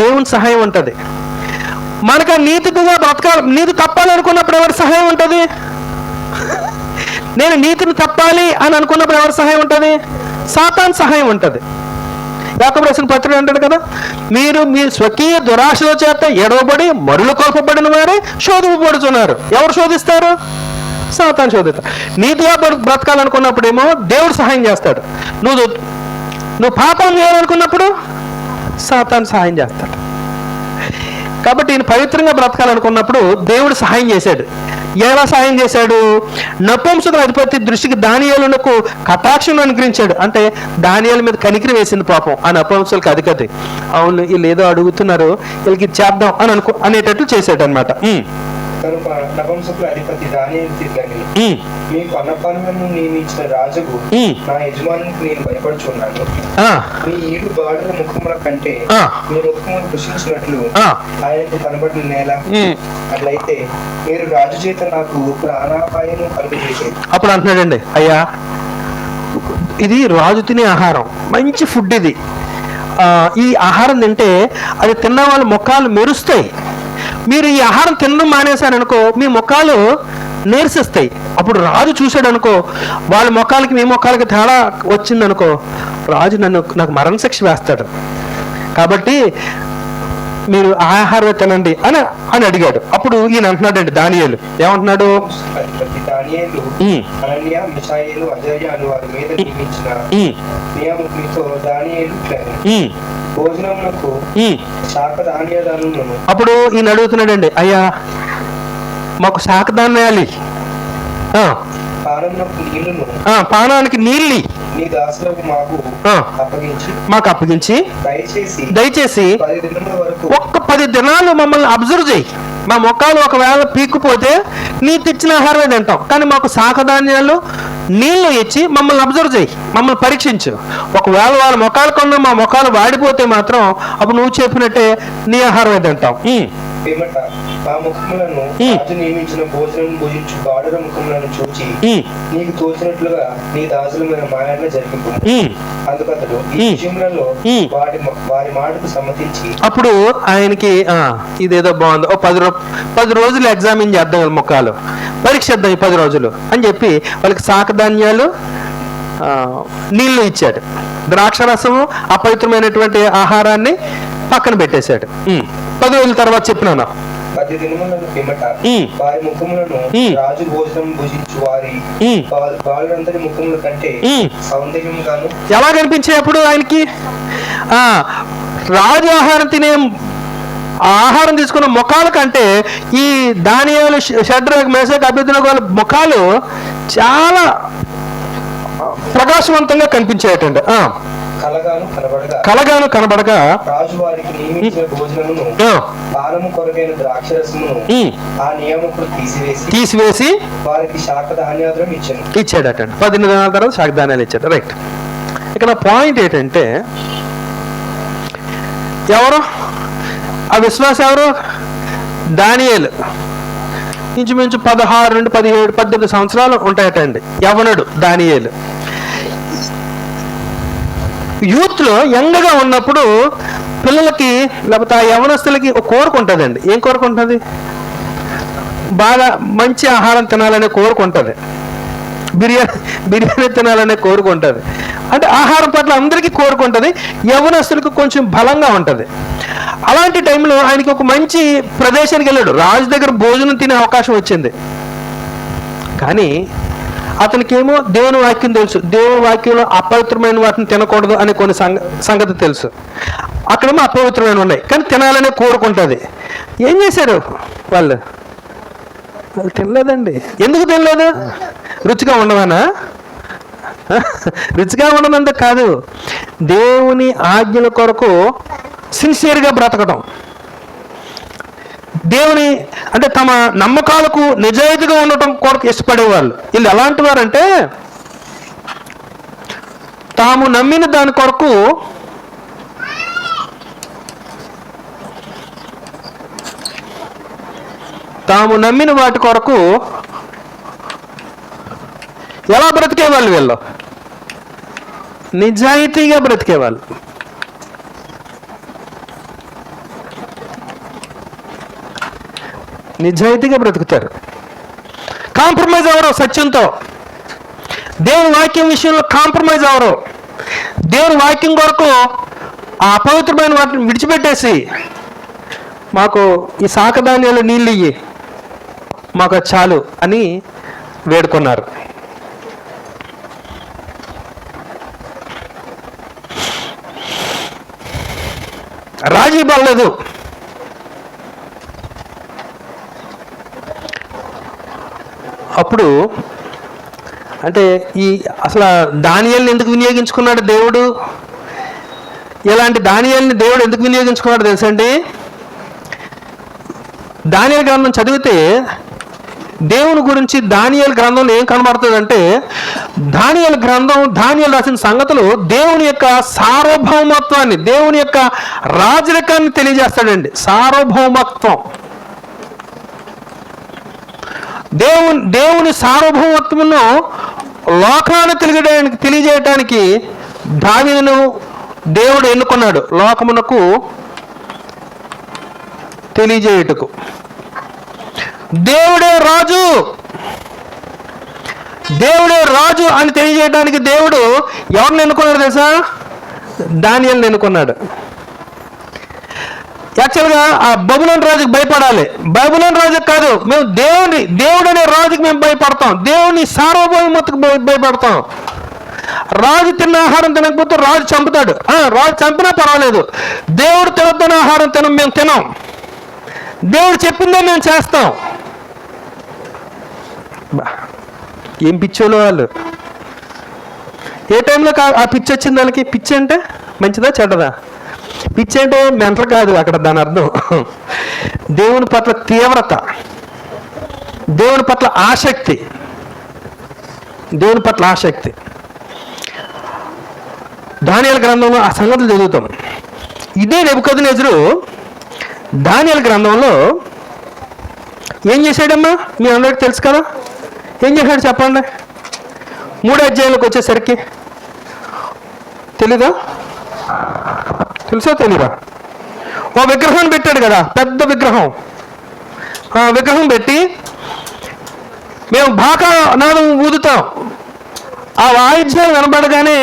దేవుని సహాయం ఉంటుంది. మనకు నీతిగా బ్రతకాలి, నీతి తప్పాలనుకున్నప్పుడు ఎవరి సహాయం ఉంటుంది? నేను నీతిని తప్పాలి అని అనుకున్నప్పుడు ఎవరి సహాయం ఉంటుంది? సాతాను సహాయం ఉంటుంది. యాకోబు రాసిన పత్రిక అంటాడు కదా, మీరు మీ స్వకీయ దురాశల చేత ఎడవబడి మరులు కొల్పబడిన వారే శోధింపబడుతున్నారు. ఎవరు శోధిస్తారు? సాతాను శోధిస్తారు. నీతిగా బ్రతకాలనుకున్నప్పుడేమో దేవుడు సహాయం చేస్తాడు. నువ్వు పాపం చేయాలనుకున్నప్పుడు సాతాను సహాయం చేస్తాడు. కాబట్టి ఈయన పవిత్రంగా బ్రతకాలనుకున్నప్పుడు దేవుడు సహాయం చేశాడు. ఎలా సహాయం చేశాడు? నపుంసకుల అధిపతి దృష్టికి దానియేలునకు కటాక్షం అనుగ్రహించాడు. అంటే దానియేలు మీద కనికరి వేసింది పాపం ఆ నపుంసకులకు అధిపతి. అవును, వీళ్ళు ఏదో అడుగుతున్నారు, వీళ్ళకి చేద్దాం అని అనేటట్లు చేశాడు అనమాట. కనుక నపుంసకుల అధిపతి దానియేలు తిరిగి, మీకు అన్నపానములను నియమించిన రాజుకు నా యజమానికి నేను భయపడుచున్నాను. మీ ఈడు బాడుల ముఖముల కంటే మీ ముఖమును కృషించినట్లు ఆయనకు కనబడిన నేల. అట్లయితే మీరు రాజు చేత నాకు ప్రాణాపాయము కలుగజేశారు. అప్పుడు అంటున్నాడండి, అయ్యా ఇది రాజు తినే ఆహారం, మంచి ఫుడ్ ఇది. ఈ ఆహారం తింటే అది తిన్న వాళ్ళ ముఖాలు మెరుస్తాయి. మీరు ఈ ఆహారం తినడం మానేశారనుకో మీ ముఖాలు నీరసిస్తాయి. అప్పుడు రాజు చూశాడు అనుకో, వాళ్ళ ముఖాలకి మీ ముఖాలకి తేడా వచ్చిందనుకో, రాజు నాకు మరణశిక్ష వేస్తాడు. కాబట్టి మీరు ఆహారం తినండి అని అడిగాడు. అప్పుడు ఈయన అంటున్నాడండి దానియేలు ఏమంటున్నాడు? దానియేలు హనన్యా, మిషాయేలు, అజర్యా అను వారి మీద నియమించిన నియమములతో దానియేలు భోజనములకు శాఖధాన్యాలను. అప్పుడు ఈయన అడుగుతున్నాడండి, అయ్యా మాకు శాఖధాన్యాలు, పానానికి నీళ్ళు మాకు అప్పగించి దయచేసి ఒక్క 10 దినాలు మమ్మల్ని అబ్జర్వ్ చేయి. మా మొక్కలు ఒకవేళ పీక్కుపోతే నీ తెచ్చిన ఆహారమే తింటాం, కానీ మాకు శాఖధాన్యాలు నీళ్లు ఇచ్చి మమ్మల్ని అబ్జర్వ్ చేయి, మమ్మల్ని పరీక్షించు. ఒకవేళ వాళ్ళ ముఖాలు కొన్న మా ముఖాలు వాడిపోతే మాత్రం అప్పుడు నువ్వు చెప్పినట్టే నీ ఆహారం ఏదంటాం. పిమ్మట ఆ ముఖములను రాజు నియమించిన భోజనం భుజించు బాలుర ముఖములను చూచి నీకు తోచినట్లుగా నీ దాసులమైన మాయన జరిగింపు. అందుకతడు ఈ విషయములలో వారి మాటకు సమ్మతించి అప్పుడు ఆయనకి ఇదేదో బాగుంది, 10 రోజులు ఎగ్జామిన్ చేద్దాం వీళ్ళ ముఖాలు, పరీక్షిద్దాం ఈ 10 రోజులు అని చెప్పి వాళ్ళకి శాకధాన్యాలు నీళ్లు ఇచ్చాడు. ద్రాక్షరసము అపవిత్రమైనటువంటి ఆహారాన్ని పక్కన పెట్టేశాడు. 10 రోజుల తర్వాత చెప్పినాను 10 దినములను పిమ్మట వారి ముఖములను రాజు భోజనం భుజించు వారి బాలురందరి ముఖముల కంటే సౌందర్యం గాను ఎలా కనిపించాయి అప్పుడు ఆయనకి? రాజు ఆహారం తినే ఆహారం తీసుకున్న ముఖాల కంటే ఈ దానియేలు, షడ్రక్, మేషక్, అబేద్నెగో వాళ్ళ ముఖాలు చాలా ప్రకాశవంతంగా కనిపించేటండి. కలగాను కనబడగా రాజు వారికి నియమించిన భోజనమును పానము కొరకైన ద్రాక్షరసమును ఆ నియామకులు తీసివేసి వారికి శాకధాన్యాదులను ఇచ్చాడట. 10 దినాల తర్వాత శాకధాన్యాలు ఇచ్చాడు. రైట్. ఇక్కడ పాయింట్ ఏంటంటే ఎవరు ఆ విశ్వాసం? ఎవరు? దానియేలు. ఇంచుమించు 16 నుండి 17, 18 సంవత్సరాలు ఉంటాయటండి. యవనుడు దానియేలు. యూత్లో యంగ్గా ఉన్నప్పుడు పిల్లలకి లేకపోతే ఆ యవనస్తులకి ఒక కోరిక ఉంటుందండి. ఏం కోరిక ఉంటుంది? బాగా మంచి ఆహారం తినాలనే కోరిక ఉంటుంది. బిర్యానీ తినాలనే కోరిక ఉంటుంది. అంటే ఆహారం పట్ల అందరికీ కోరిక ఉంటుంది. యవనస్తులకు కొంచెం బలంగా ఉంటుంది. అలాంటి టైంలో ఆయనకి ఒక మంచి ప్రదేశానికి వెళ్ళాడు. రాజు దగ్గర భోజనం తినే అవకాశం వచ్చింది. కానీ అతనికేమో దేవుని వాక్యం తెలుసు. దేవుని వాక్యంలో అపవిత్రమైన వాటిని తినకూడదు అనే కొన్ని సంగతి తెలుసు. అక్కడేమో అపవిత్రమైన ఉన్నాయి, కానీ తినాలనే కోరుకుంటుంది. ఏం చేశారు వాళ్ళు తినలేదండి. ఎందుకు తినలేదు? రుచిగా ఉండవనా? రుచిగా ఉండనంత కాదు, దేవుని ఆజ్ఞల కొరకు సిన్సియర్గా బ్రతకడం, దేవుని అంటే తమ నమ్మకాలకు నిజాయితీగా ఉండటం కొరకు ఇష్టపడేవాళ్ళు. వీళ్ళు ఎలాంటి వారంటే తాము నమ్మిన దాని కొరకు తాము నమ్మిన వాటి కొరకు ఎలా బ్రతికేవాళ్ళు? వీళ్ళు నిజాయితీగా బ్రతికేవాళ్ళు. నిజాయితీగా బ్రతుకుతారు. కాంప్రమైజ్ అవరు సత్యంతో. దేవుని వాక్యం విషయంలో కాంప్రమైజ్ అవరు. దేవుని వాక్యం కొరకు ఆ అపవిత్రమైన వాటిని విడిచిపెట్టేసి మాకు ఈ శాకధాన్యాలు నీళ్ళు ఇయ్యి, మాకు చాలు అని వేడుకున్నారు. రాజీ పడలేదు. అప్పుడు అంటే ఈ అసలు దానియేలుని ఎందుకు వినియోగించుకున్నాడు దేవుడు? ఇలాంటి దానియేలుని దేవుడు ఎందుకు వినియోగించుకున్నాడు తెలుసండి? దానియేలు గ్రంథం చదివితే దేవుని గురించి దానియేలు గ్రంథంలో ఏం కనబడుతుందంటే, దానియేలు గ్రంథం, దానియేలు రాసిన సంగతులు దేవుని యొక్క సార్వభౌమత్వాన్ని, దేవుని యొక్క రాజరికాన్ని తెలియజేస్తాడండి. సార్వభౌమత్వం, దేవుని సార్వభౌమత్వంలో లోకాన్ని తెలియజేయడానికి దావీదును దేవుడు ఎన్నుకున్నాడు, లోకమునకు తెలియజేయుటకు. దేవుడే రాజు, దేవుడే రాజు అని తెలియజేయడానికి దేవుడు ఎవరిని ఎన్నుకున్నాడు తెలుసా? దానియేలుని ఎన్నుకున్నాడు. యాక్చువల్గా ఆ బబులోను రాజుకి భయపడాలి. బబులోను రాజుకి కాదు, మేము దేవుడు అనే రాజుకి మేము భయపడతాం. దేవుని సార్వభౌమతకు భయపడతాం. రాజు తిన్న ఆహారం తినకపోతే రాజు చంపుతాడు. రాజు చంపినా పర్వాలేదు, దేవుడు తినొద్దన్న ఆహారం మేము తినాం. దేవుడు చెప్పిందే మేము చేస్తాం. ఏం పిచ్చోళ్ళు వాళ్ళు! ఏ టైంలో ఆ పిచ్చి వచ్చింది వాళ్ళకి? పిచ్చి అంటే మంచిదా చెడ్డదా? పిచ్చి అంటే మెంటల్ కాదు అక్కడ, దాని అర్థం దేవుని పట్ల తీవ్రత, దేవుని పట్ల ఆసక్తి. దేవుని పట్ల ఆసక్తి. దానియేలు గ్రంథంలో ఆ సంగతులు చదువుతాం. ఇదే నెబుకద్నెజరు దానియేలు గ్రంథంలో ఏం చేశాడమ్మా మీ అందరికీ తెలుసు కదా. ఏం చేశాడు చెప్పండి. 3 అధ్యాయాలకు వచ్చేసరికి తెలీదా? తెలుసా తెలీదా? ఓ విగ్రహం పెట్టాడు కదా, పెద్ద విగ్రహం. ఆ విగ్రహం పెట్టి మేము బాకా నాదం ఊదుతాం. ఆ వాయిద్యాలు వినబడగానే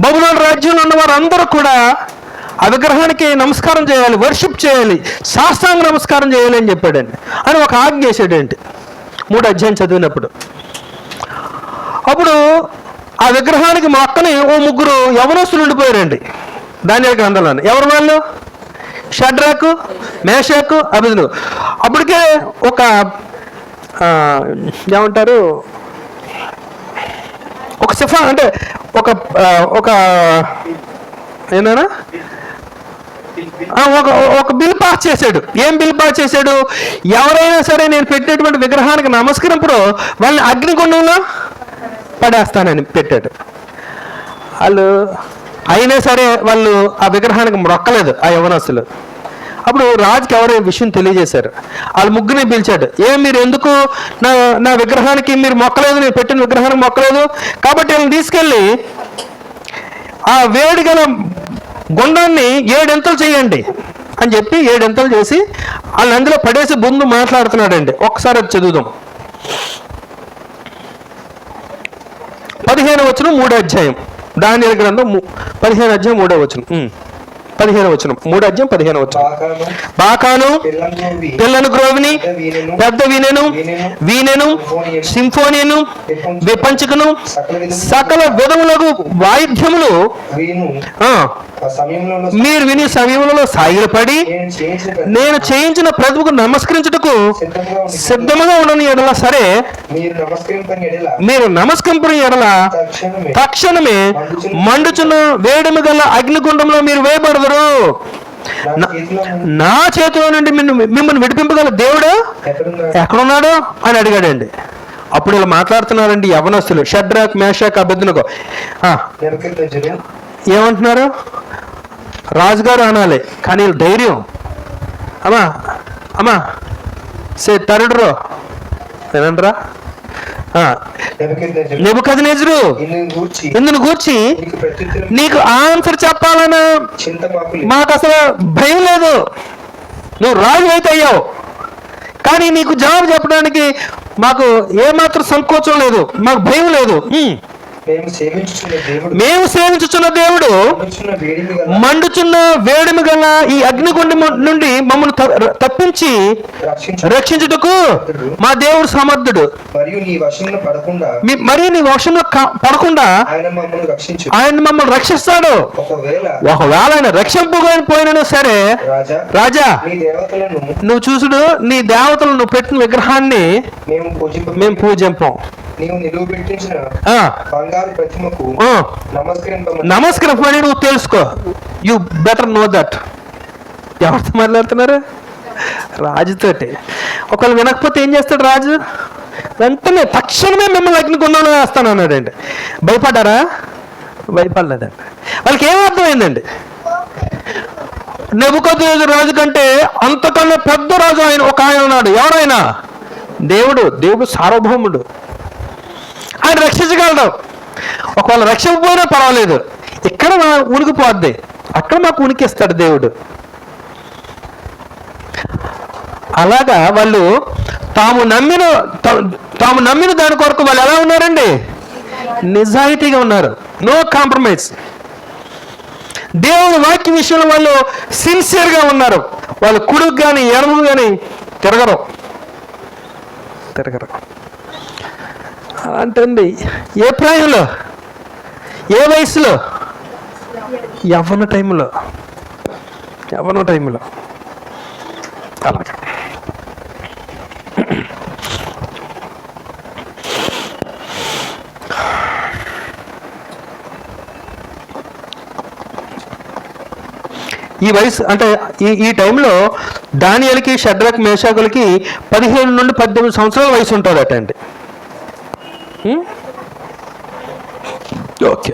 బబులోను రాజ్యంలో ఉన్న వారందరూ కూడా ఆ విగ్రహానికి నమస్కారం చేయాలి, వర్షిప్ చేయాలి, సాష్టాంగ నమస్కారం చేయాలి అని చెప్పాడండి. అని ఒక ఆజ్ఞ చేశాడేంటి 3 అధ్యాయం చదివినప్పుడు. అప్పుడు ఆ విగ్రహానికి మొక్కని ఓ 3 యవనస్తులు ఉండిపోయారండి దానియేలు గ్రంథంలోని. ఎవరు వాళ్ళు? షడ్రాకు, మేషాకు, అబేద్నెగో. అప్పటికే ఒక ఏమంటారు, ఒక సిఫా అంటే ఒక ఒక ఏంటన్నా ఒక బిల్ పాస్ చేశాడు. ఏం బిల్ పాస్ చేశాడు? ఎవరైనా సరే నేను పెట్టినటువంటి విగ్రహానికి నమస్కరింపడు వాళ్ళని అగ్నిగుండంలో పడేస్తానని పెట్టాడు. వాళ్ళు అయినా సరే వాళ్ళు ఆ విగ్రహానికి మొక్కలేదు ఆ యవనస్తులు. అప్పుడు రాజుకి ఎవరో విషయం తెలియజేశారు. వాళ్ళు 3ని పిలిచాడు. మీరు ఎందుకు నా విగ్రహానికి మీరు మొక్కలేదు, నేను పెట్టిన విగ్రహానికి మొక్కలేదు, కాబట్టి వాళ్ళని తీసుకెళ్ళి ఆ వేడి గల గుండాన్ని 7 ఎంతలు చేయండి అని చెప్పి 7 ఎంతలు చేసి వాళ్ళని అందులో పడేసి ముందు మాట్లాడుతున్నాడండి. ఒక్కసారి అది చదువుదాం. 15వ వచనం 3వ అధ్యాయం దానియేలు గ్రంథం 15వ అధ్యాయం 3వ వచనం. 15వ వచనం 3వ అధ్యాయం 15వ వచనం. బాకాను, పిల్లను గ్రోవిని, పెద్ద వీణెను, సింఫోనియను, విపంచకును, సకల విధములకు వాయిద్యములు మీరు విని సమయంలో సాగిలపడి నేను చేయించిన ప్రభువుకు నమస్కరించుటకు సిద్ధముగా ఉండని ఎడల సరే మీరు నమస్కరింపని ఎడల తక్షణమే మండుచున్న వేడిమి గల అగ్నిగుండంలో మీరు వేయబడదురు. నా చేతిలో నుండి మిమ్మల్ని విడిపింపగల దేవుడు ఎక్కడున్నాడు అని అడిగాడండి. అప్పుడు ఇలా మాట్లాడుతున్నారండి యవనస్తులు, షడ్రాక్, మేషాక్, అబేద్నెగో. ఏమంటున్నారు? రాజుగారు అనాలి, కానీ ధైర్యం. అమ్మా తరుడురో వినండిరా. నెబుకద్నెజరు ఇందును గూర్చి నీకు ఆన్సర్ చెప్పాలన్న మాకు అసలు భయం లేదు. నువ్వు రాజు అయితే అయ్యావు, కానీ నీకు జవాబు చెప్పడానికి మాకు ఏమాత్రం సంకోచం లేదు, మాకు భయం లేదు. మేము సేవించుచున్న దేవుడు మండుచున్న వేడిమి గల ఈ అగ్నిగుండం నుండి మమ్మల్ని తప్పించి రక్షించుటకు మా దేవుడు సమర్థుడు. మరియు నీ వశంలో పడకుండా ఆయన మమ్మల్ని రక్షిస్తాడు. ఒకవేళ ఆయన రక్షింపుపోయినా సరే రాజా నువ్వు చూసుడు, నీ దేవతలను నువ్వు పెట్టిన విగ్రహాన్ని మేము పూజింపం. నీవు నిలువ పెట్టించిన బంగారు ప్రతిమకు నమస్కరింపని నువ్వు తెలుసుకో. You better know that. ఎవరితో మాట్లాడుతున్నారు? రాజుతోటి. ఒకళ్ళు వినకపోతే ఏం చేస్తాడు రాజు? వెంటనే తక్షణమే మిమ్మల్ని అగ్నిగుండంలో వేస్తాను అన్నాడండి. భయపడ్డారా? భయపడలేదండి. వాళ్ళకి ఏమర్థమైందండి? నెబుకద్నెజరు రాజు కంటే అంతకన్నా పెద్ద రాజు ఒక ఆయన ఉన్నాడు. ఎవరైనా దేవుడు సార్వభౌముడు, ఆయన రక్షించగలడు. ఒకవేళ రక్షించకపోయినా పర్వాలేదు, ఇక్కడ ఉనికిపోద్ది, అక్కడ మాకు ఉనికిస్తాడు దేవుడు. అలాగా వాళ్ళు తాము నమ్మిన దాని కొరకు వాళ్ళు ఎలా ఉన్నారండి? నిజాయితీగా ఉన్నారు. No compromise. దేవుని వాక్య విషయంలో వాళ్ళు సిన్సియర్గా ఉన్నారు. వాళ్ళు కుడుకు కానీ ఎడమకు కానీ తిరగరు. అంటే ఏ ప్రాయంలో, ఏ వయసులో? యవ్వన టైంలో. అలాగే ఈ వయసు అంటే ఈ టైంలో దానియేలుకి, షడ్రక్, మేషాకులకి 17 నుండి 18 సంవత్సరాల వయసు ఉంటుందట అండి. ఓకే.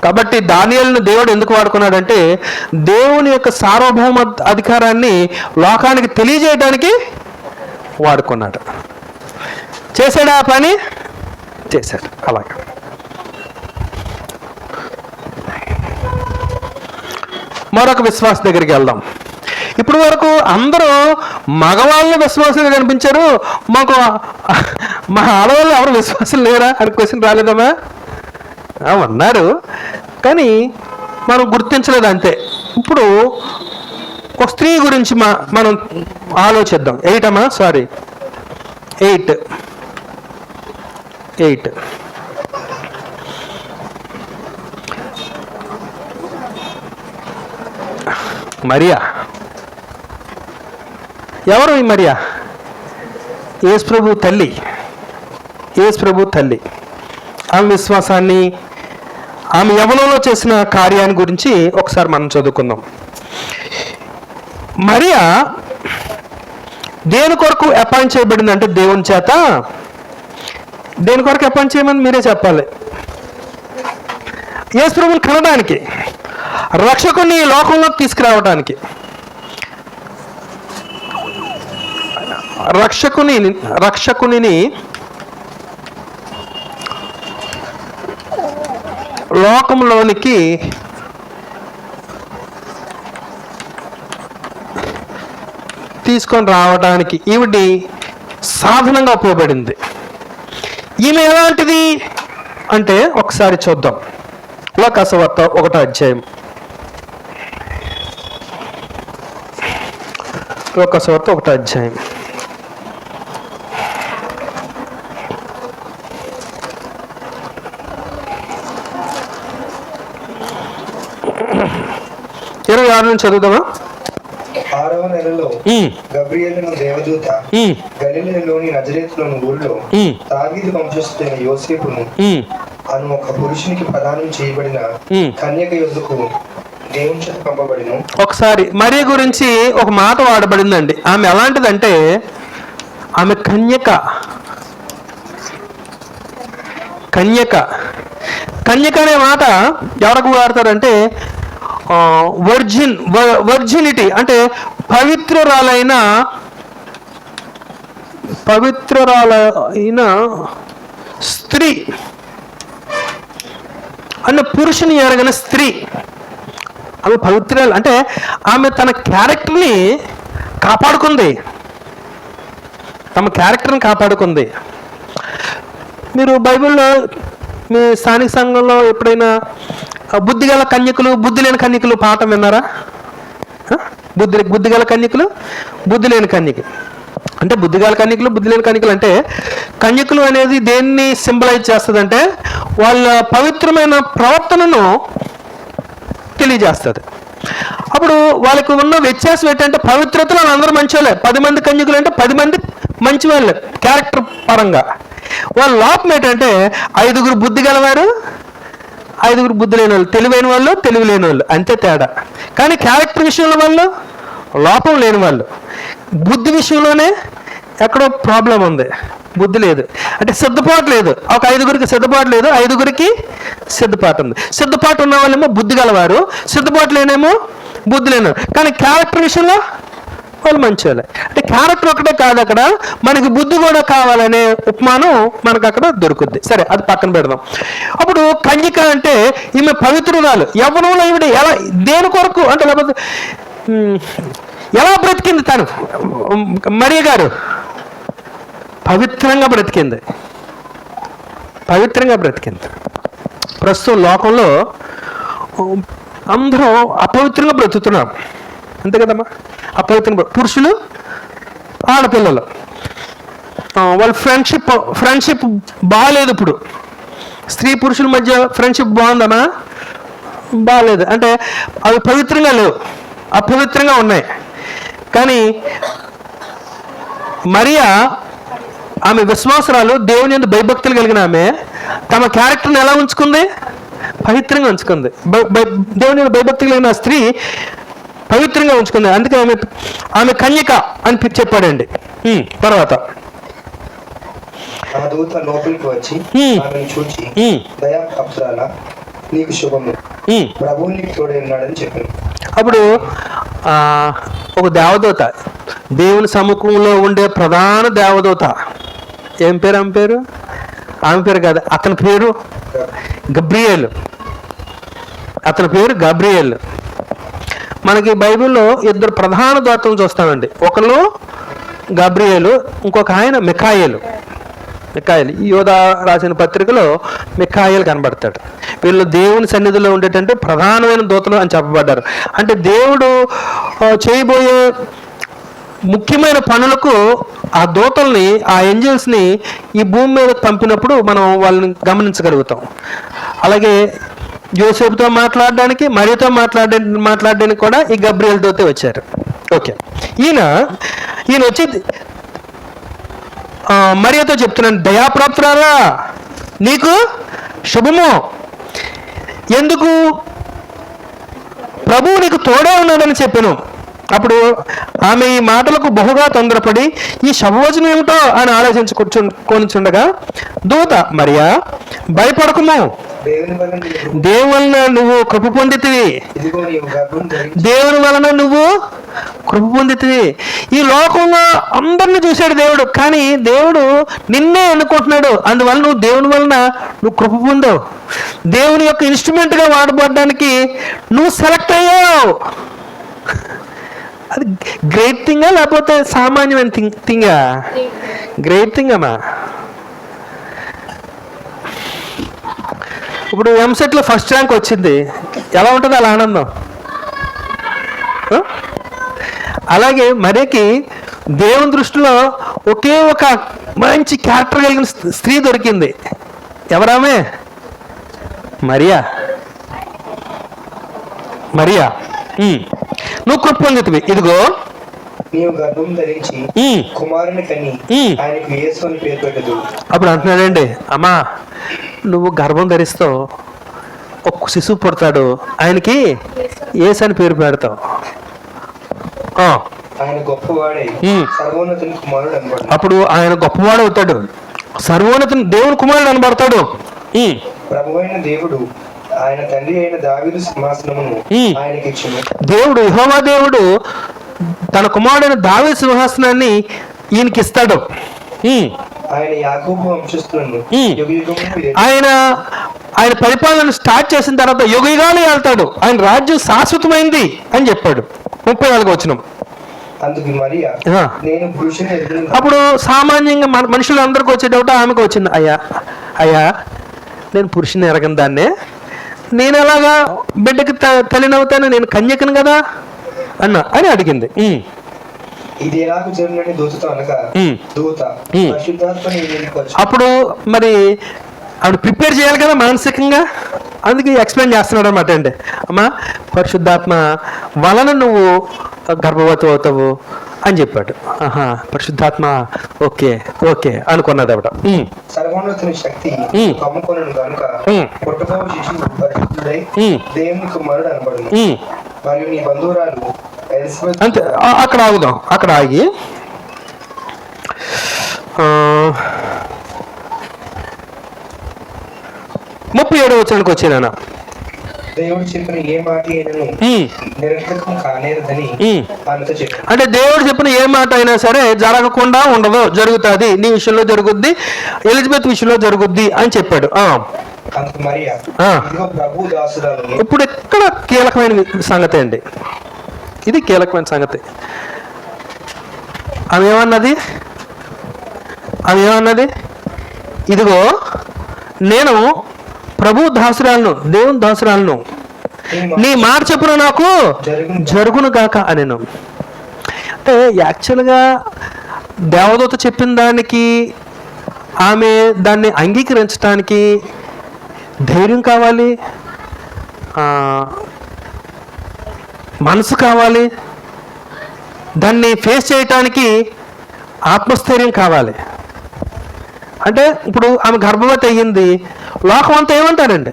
కాబట్టి దానియేలును దేవుడు ఎందుకు వాడుకున్నాడంటే దేవుని యొక్క సార్వభౌమ అధికారాన్ని లోకానికి తెలియజేయడానికి వాడుకున్నాడు. చేశాడు ఆ పని, చేశాడు. అలాగే మరొక విశ్వాస దగ్గరికి వెళ్దాం. ఇప్పుడు వరకు అందరూ మగవాళ్ళని విశ్వాసంగా కనిపించారు, మాకు మా ఆడవాళ్ళు ఎవరు విశ్వాసం లేరా అని క్వశ్చన్ రాలేదమ్మా? ఉన్నారు, కానీ మనం గుర్తించలేదు అంతే. ఇప్పుడు ఒక స్త్రీ గురించి మనం ఆలోచిద్దాం. 8 అమ్మా, సారీ 8 మరియా. ఎవరు ఈ మరియా? యేసు ప్రభు తల్లి. యేసు ప్రభు తల్లి. ఆమె విశ్వాసాన్ని, ఆమె యవ్వనంలో చేసిన కార్యాన్ని గురించి ఒకసారి మనం చదువుకుందాం. మరియా దేని కొరకు అపాయింట్ చేయబడింది అంటే దేవుని చేత. దేని కొరకు అపాయింట్ చేయమని మీరే చెప్పాలి. యేసు ప్రభువుని కనడానికి, రక్షకుని లోకంలోకి తీసుకురావడానికి, రక్షకుని లోకంలోనికి తీసుకొని రావడానికి ఈవిడి సాధనంగా ఉపయోగపడింది. ఈమె ఎలాంటిది అంటే ఒకసారి చూద్దాం. లోకాసు వార్త 1వ అధ్యాయం. లోకాసు వార్త 1వ అధ్యాయం. ఇరవై 6 నుంచి చదువుదామా? 6వ నెలలో గబ్రియేలును దేవదూత గలిలయలోని నజరేతులోని ఊళ్ళో దావీదు వంశస్థుడైన యోసేపును అను ఒక పురుషునికి ప్రదానం చేయబడిన కన్యక యొద్దకు దేవుని చేత పంపబడిన. ఒకసారి మరియ గురించి ఒక మాట వాడబడిందండి. ఆమె ఎలాంటిదంటే ఆమె కన్యక. కన్యక అనే మాట ఎవరికి వాడతారంటే వర్జినిటీ అంటే పవిత్రురాలైన స్త్రీ అన్న పురుషుని ఎరగని స్త్రీ. ఆమె పవిత్రాలు అంటే ఆమె తన క్యారెక్టర్ని కాపాడుకుంది. మీరు బైబిల్లో మీ స్థానిక సంఘంలో ఎప్పుడైనా బుద్ధిగల కన్యకులు, బుద్ధి లేని కన్యకులు పాఠం విన్నారా? బుద్ధిగల కన్యకులు, బుద్ధి లేని కన్యకులు అంటే బుద్ధిగల కన్యకులు, బుద్ధి లేని కన్యకులు అంటే కన్యకులు అనేది దేన్ని సింబలైజ్ చేస్తుంది? వాళ్ళ పవిత్రమైన ప్రవర్తనను తెలియజేస్తుంది. అప్పుడు వాళ్ళకి ఉన్న వ్యత్యాసం ఏంటంటే పవిత్రతలో అందరూ మంచి వాళ్ళే. 10 మంది కన్యకులు అంటే 10 మంది మంచి వాళ్ళే క్యారెక్టర్ పరంగా. వాళ్ళ లోపం ఏంటంటే 5గురు బుద్ధి గలవారు, 5గురు బుద్ధి లేని వాళ్ళు, తెలివైన వాళ్ళు, తెలివి లేని వాళ్ళు, అంతే తేడా. కానీ క్యారెక్టర్ విషయంలో వాళ్ళు లోపం లేని వాళ్ళు. బుద్ధి విషయంలోనే ఎక్కడో ప్రాబ్లం ఉంది. బుద్ధి లేదు అంటే సిద్ధపాటు లేదు. ఒక 5గురికి సిద్ధపాటు లేదు, 5గురికి సిద్ధపాటు ఉంది. సిద్ధపాటు ఉన్న వాళ్ళేమో బుద్ధి గలవారు, సిద్ధపాటు లేనేమో బుద్ధి లేని. కానీ క్యారెక్టర్ విషయంలో వాళ్ళు మంచి వాళ్ళే. అంటే క్యారెక్టర్ ఒకటే కాదు, అక్కడ మనకి బుద్ధి కూడా కావాలనే ఉపమానం మనకు అక్కడ దొరుకుద్ది. సరే, అది పక్కన పెడదాం. అప్పుడు కన్యక అంటే ఈమె పవిత్రురాలు. యవ్వనంలో ఈవిడ ఎలా, దేని కొరకు అంటే లేకపోతే ఎలా బ్రతికింది తను? మరియ గారు పవిత్రంగా బ్రతికింది. ప్రస్తుతం లోకంలో అందరూ అపవిత్రంగా బ్రతుకుతున్నారు, అంతే కదమ్మా? అపవిత్రంగా పురుషులు, ఆడపిల్లలు వాళ్ళ ఫ్రెండ్షిప్ బాగాలేదు. ఇప్పుడు స్త్రీ పురుషుల మధ్య ఫ్రెండ్షిప్ బాగుందమ్మా? బాగాలేదు. అంటే అవి పవిత్రంగా లేవు, అపవిత్రంగా ఉన్నాయి. కానీ మరియా ఆమె విశ్వాసరాలు, దేవుని యందు భయభక్తులు కలిగిన ఆమె తమ క్యారెక్టర్ని ఎలా ఉంచుకుంది? పవిత్రంగా ఉంచుకుంది. దేవుని యందు భయభక్తులు కలిగిన స్త్రీ పవిత్రంగా ఉంచుకుంది. అందుకే ఆమె కన్యక అని చెప్పాడండి. తర్వాత ఆ దూత లోపలికి వచ్చి ఆమెను చూచి, దయా అప్సరాల, నీకు శుభము, ప్రభువు నీకు తోడై ఉన్నాడని చెప్పాను. అప్పుడు ఒక దేవదూత, దేవుని సముఖంలో ఉండే ప్రధాన దేవదూత, ఏం పేరు ఆమె పేరు? ఆమె పేరు కాదు, అతని పేరు గబ్రియేలు. అతని పేరు గబ్రియేలు. మనకి బైబిల్లో ఇద్దరు ప్రధాన దూతలను చూస్తామండి. ఒకళ్ళు గబ్రియేలు, ఇంకొక ఆయన మిఖాయేలు. యోధా రాసిన పత్రికలో మిఖాయేలు కనబడతాడు. వీళ్ళు దేవుని సన్నిధిలో ఉండేటంటే ప్రధానమైన దూతలు అని చెప్పబడ్డారు. అంటే దేవుడు చేయబోయే ముఖ్యమైన పనులకు ఆ దూతల్ని, ఆ ఏంజల్స్ని ఈ భూమి మీద పంపినప్పుడు మనం వాళ్ళని గమనించగలుగుతాం. అలాగే యోసేపుతో మాట్లాడడానికి, మరియతో మాట్లాడడానికి కూడా ఈ గబ్రియల్ దూతే వచ్చారు. ఓకే, ఈయన వచ్చి మరియతో చెప్తున్నాను, దయాప్రాప్తురాలా, నీకు శుభము. ఎందుకు? ప్రభువు నీకు తోడే ఉన్నాడని చెప్పాను. అప్పుడు ఆమె ఈ మాటలకు బహుగా తొందరపడి ఈ శుభవచనం ఏమిటో అని ఆలోచించుకొనిచుండగా దూత, మరియా, భయపడకుము, దేవుని వలన నువ్వు కృప పొందితివి. దేవుని వలన నువ్వు కృప పొందితివి. ఈ లోకంలో అందరిని చూశాడు దేవుడు, కానీ దేవుడు నిన్నే ఎన్నుకుంటున్నాడు. అందువల్ల నువ్వు దేవుని వలన నువ్వు కృప పొందావు. దేవుని యొక్క ఇన్స్ట్రుమెంట్గా వాడబడడానికి నువ్వు సెలెక్ట్ అయ్యావు. అది గ్రేట్ థింగా లేకపోతే సామాన్యమైన థింగా? గ్రేట్ థింగ్ అమ్మా. ఇప్పుడు ఎంసెట్లో ఫస్ట్ ర్యాంక్ వచ్చింది, ఎలా ఉంటుంది అలా ఆనందం? అలాగే మరికి దేవుని దృష్టిలో ఒకే ఒక మంచి క్యారెక్టర్ కలిగిన స్త్రీ దొరికింది. ఎవరామే? మరియా. నువ్వు కృప పొందితివి. ఇదిగో నీవు గర్భం ధరించి కుమారుని కని ఆయనకు యేసు అని పేరు పెట్టదు. అప్పుడు అంటున్నాడండి, అమ్మా నువ్వు గర్భం ధరిస్తావు, ఒక శిశువు పుడతాడు, ఆయనకి యేసు అని పేరు పెడతావు. ఆయన గొప్పవాడై సర్వోన్నతుని కుమారుడు అనబడతాడు. అప్పుడు ఆయన గొప్పవాడు అవుతాడు, సర్వోన్నతుని దేవుని కుమారుడు అనబడతాడు. ప్రభువైన దేవుడు ఆయన తండ్రి అయిన దావీదు సింహాసనమును ఆయనకి ఇచ్చును. దేవుడు యెహోవా దేవుడు తన కుమారుడైన దావీదు సింహాసనాన్ని ఈయనకి ఇస్తాడు. ఆయన యాకోబు వంశస్థులను ఆయన పరిపాలన స్టార్ట్ చేసిన తర్వాత యుగయుగాలు వెళ్తాడు, ఆయన రాజ్యం శాశ్వతమైంది అని చెప్పాడు. 34వ వచనం. అందుకు మరియా, నేను పురుషుని ఎదురు. అప్పుడు సామాన్యంగా మనుషులు అందరికి వచ్చేటప్పుడు ఆమెకు వచ్చింది, అయ్యా నేను పురుషుని ఎరగని దాన్నే, నేను ఎలాగా బిడ్డకి తల్లినవుతాను, నేను కన్యకను కదా అని అడిగింది. ఇది ఎలాగ జరిగినని దూతతో అనగా దూత పరిశుద్ధాత్మని అప్పుడు మరి ఆవిడ ప్రిపేర్ చేయాలి కదా మానసికంగా, అందుకే ఎక్స్ప్లెయిన్ చేస్తున్నాడు అనమాట అండి. అమ్మా పరిశుద్ధాత్మ వలన నువ్వు గర్భవతి అవుతావు అని చెప్పాడు. పరిశుద్ధాత్మ ఓకే ఓకే అనుకున్నది ఆవిడ. సర్వోన్నతుని శక్తి కమ్ముకొనను గనుక పుట్టబో శిశువు పరిశుద్ధుడై దేవుని కుమారుడు అనబడును. మరియు నీ బంధువురాలు ఎలిజబెత్. అంతే, అక్కడ ఆగుదాం. అక్కడ ఆగి 37వ వచనానికి వచ్చాను. దేవుడు చెప్పిన ఏ మాట నిరర్థకం కానేరదని ఆమెతో చెప్పాడు. అంటే దేవుడు చెప్పిన ఏ మాట అయినా సరే జరగకుండా ఉండదు, జరుగుతుంది. నీ విషయంలో జరుగుద్ది, ఎలిజబెత్ విషయంలో జరుగుద్ది అని చెప్పాడు. ఇప్పుడు ఎక్కడ కీలకమైన సంగతి అండి, ఇది కీలకమైన సంగతి. ఆమె ఏమన్నది? ఇదిగో నేను ప్రభు దాసురాలను, దేవుని దాసురాలను, నీ మాట చెప్పున నాకు జరుగును గాక అనెను. అంటే యాక్చువల్గా దేవదూత చెప్పిన దానికి ఆమె దాన్ని అంగీకరించడానికి ధైర్యం కావాలి, మనసు కావాలి, దాన్ని ఫేస్ చేయటానికి ఆత్మస్థైర్యం కావాలి. అంటే ఇప్పుడు ఆమె గర్భవతి అయ్యింది, లోకం అంతా ఏమంటారండి?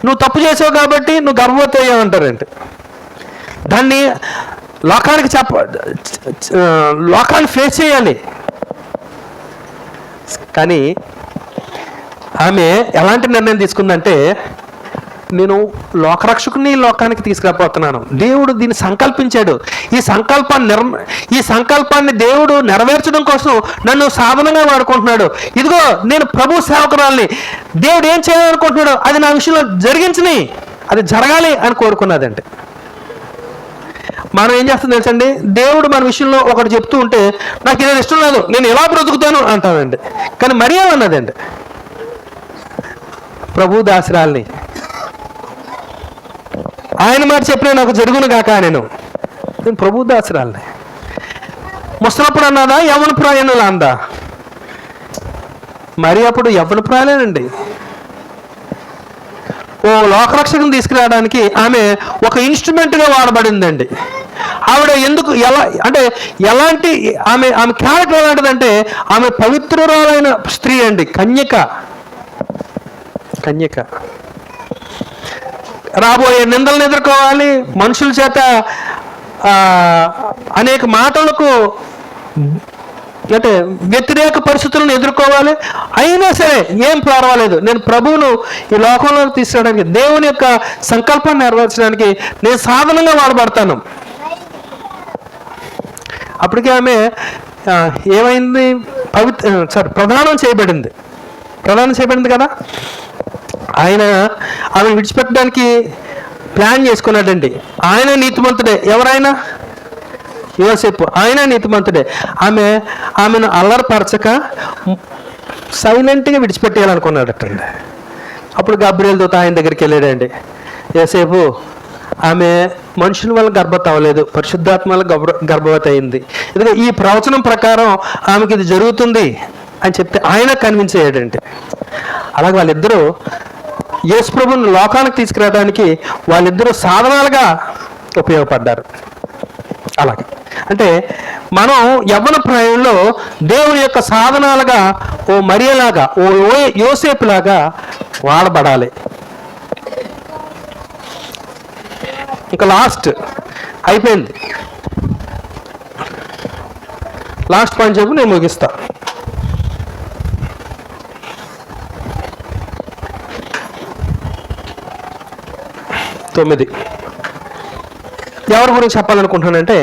నువ్వు తప్పు చేసావు కాబట్టి నువ్వు గర్భవతి అయ్యావంటారండి. దాన్ని లోకానికి లోకాన్ని ఫేస్ చేయాలి. కానీ ఆమె ఎలాంటి నిర్ణయం తీసుకుందంటే, నేను లోకరక్షకుని లోకానికి తీసుకురాపోతున్నాను, దేవుడు దీన్ని సంకల్పించాడు, ఈ సంకల్పాన్ని దేవుడు నెరవేర్చడం కోసం నన్ను సాధనంగా వాడుకుంటున్నాడు, ఇదిగో నేను ప్రభు సేవకురాల్ని, దేవుడు ఏం చేయాలనుకుంటున్నాడు అది నా విషయంలో జరిగించని, అది జరగాలి అని కోరుకున్నదండి. మనం ఏం చేస్తాం తెలుసండి, దేవుడు మన విషయంలో ఒకటి చెప్తూ ఉంటే నాకు ఇది ఇష్టం లేదు, నేను ఎలా బ్రతుకుతాను అంటానండి. కానీ మరియా అన్నదండి, ప్రభు దాసరాల్ని, ఆయన మాట చెప్పిన నాకు జరుగును కాక, నేను ప్రభు దాసరాల్ని. ముసలప్పుడు అన్నదా యవ్వన ప్రాయంలో అందా? మరి అప్పుడు యవ్వన ప్రాయాలేనండి. ఓ లోకరక్షకుని తీసుకురావడానికి ఆమె ఒక ఇన్స్ట్రుమెంట్గా వాడబడిందండి. ఆవిడ ఎలాంటి ఆమె క్యారెక్టర్ ఎలాంటిదంటే, ఆమె పవిత్రురాలైన స్త్రీ అండి, కన్యక. రాబోయే నిందలను ఎదుర్కోవాలి, మనుషుల చేత అనేక మాటలకు అంటే వ్యతిరేక పరిస్థితులను ఎదుర్కోవాలి. అయినా సరే ఏం పర్వాలేదు, నేను ప్రభువును ఈ లోకంలోకి తీసుకురావడానికి, దేవుని యొక్క సంకల్పాన్ని నెరవేర్చడానికి నేను సాధనంగా వాడబడతాను. అప్పటికే ఆమె ఏమైంది, ప్రదానం చేయబడింది కదా. ఆమె విడిచిపెట్టడానికి ప్లాన్ చేసుకున్నాడండి. ఆయన నీతిమంతుడే. ఎవరైనా యోసేపు, ఆయన నీతిమంతుడే. ఆమెను అల్లరిపరచక సైలెంట్గా విడిచిపెట్టేయాలనుకున్నాడటండి. అప్పుడు గబ్రియల్ దూత ఆయన దగ్గరికి వెళ్ళాడండి. యోసేపు, ఆమె మనుషుల వల్ల గర్భవతి అవ్వలేదు, పరిశుద్ధాత్మ వల్ల గర్భవతి అయింది, ఎందుకంటే ఈ ప్రవచనం ప్రకారం ఆమెకి ఇది జరుగుతుంది అని చెప్తే ఆయన కన్విన్స్ అయ్యాడండి. అలాగే వాళ్ళిద్దరూ యేసు ప్రభువుని లోకానికి తీసుకురావడానికి వాళ్ళిద్దరూ సాధనాలుగా ఉపయోగపడ్డారు. అలాగే అంటే మనం యవ్వన ప్రాయంలో దేవుని యొక్క సాధనాలుగా, ఓ మరియలాగా, ఓ యోసేపులాగా వాడబడాలి. ఇంకా లాస్ట్ అయిపోయింది, లాస్ట్ పాయింట్ చెప్పి నేను ముగిస్తా. ఎవరి గురించి చెప్పాలనుకుంటున్నానంటే,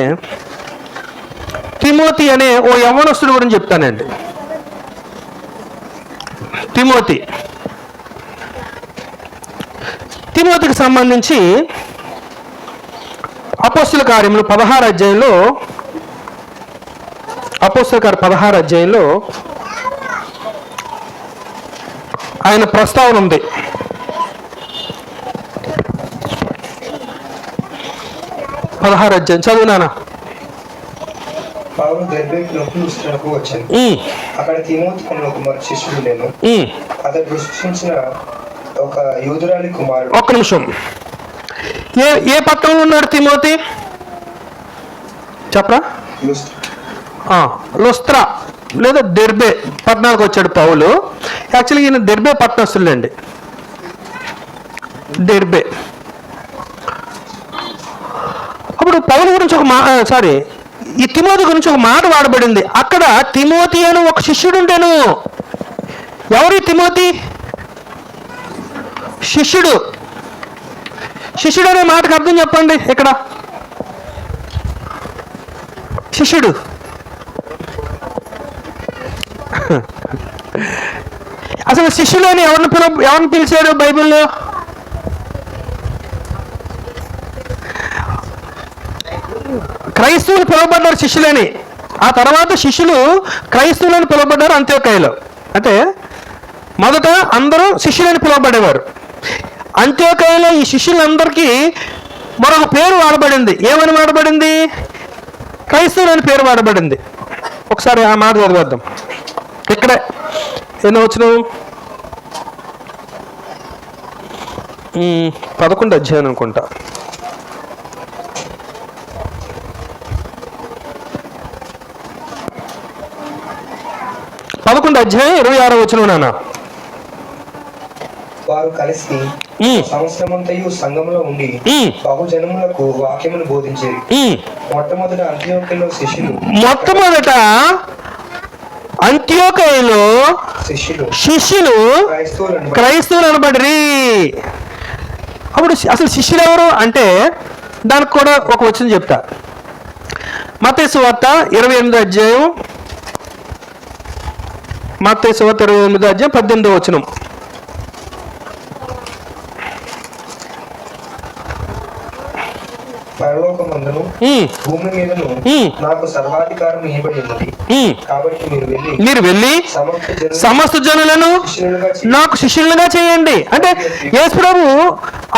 తిమోతి అనే ఓ యవ్వనస్తుడి గురించి చెప్తానండి. తిమోతికి సంబంధించి అపోస్తుల కార్యములు 16 అధ్యాయంలో, అపోస్తుల కార్యం 16 అధ్యాయంలో ఆయన ప్రస్తావన ఉంది. 16 అధ్యాయం చదువునానా. పౌలు దెర్బేకు లుస్త్రకు వచ్చాను. అక్కడ తిమోతి అనే ఒక మరి శిష్యుడు నేను, అతడు దృష్టించిన ఒక యూదురాలి కుమారుడు. ఒక్క నిమిషం, ఏ పట్టణంలో ఉన్నాడు తిమోతి చెప్పరా? లుస్త్రా లేదా దెర్బే పట్టణానికి వచ్చాడు పౌలు. యాక్చువల్గా ఈయన దెర్బే పట్టణస్తులండి. దెర్బే. అప్పుడు పౌలు గురించి ఈ తిమోతి గురించి ఒక మాట వాడబడింది. అక్కడ తిమోతి అని ఒక శిష్యుడు ఉంటాను. ఎవరి తిమోతి? శిష్యుడు. శిష్యుడు అనే మాటకు అర్థం చెప్పండి. ఇక్కడ శిష్యుడు అసలు శిష్యుడు అని ఎవరిని పిలిచారు బైబిల్లో? క్రైస్తవులు పిలువబడ్డారు శిష్యులని. ఆ తర్వాత శిష్యులు క్రైస్తవులని పిలువబడ్డారు అంత్యోకయలో. అంటే మొదట అందరూ శిష్యులని పిలువబడేవారు. అంత్యోకయలో ఈ శిష్యులందరికీ మరొక పేరు వాడబడింది. ఏమని వాడబడింది? క్రైస్తవులని పేరు వాడబడింది. ఒకసారి ఆ మాట చదివేద్దాం. ఇక్కడే ఎన్నో వచ్చిన 11 అధ్యాయం అనుకుంటా. అధ్యాయం 26 వచనం నాన్న. వారు కలిసి సంవత్సరమంతయు సంఘంలో ఉండి బహుజనములకు వాక్యమును బోధించేది. మొట్టమొదట అంత్యోక్యలో శిష్యులు అంత్యోకయలో శిష్యులు క్రైస్తవులు అనబడిరి. అప్పుడు అసలు శిష్యులు ఎవరు అంటే దానికి కూడా ఒక వచనం చెప్తా. మత్తయి సువార్త 28వ అధ్యాయం, మత్తయి సువార్త 28వ అధ్యాయం 18వ వచనం. పరలోకమందును భూమి మీదను నాకు సర్వాధికారం ఇవ్వబడి ఉన్నది. కాబట్టి మీరు వెళ్ళి సమస్త జనులను నాకు శిష్యులుగా చేయండి. అంటే యేసు ప్రభు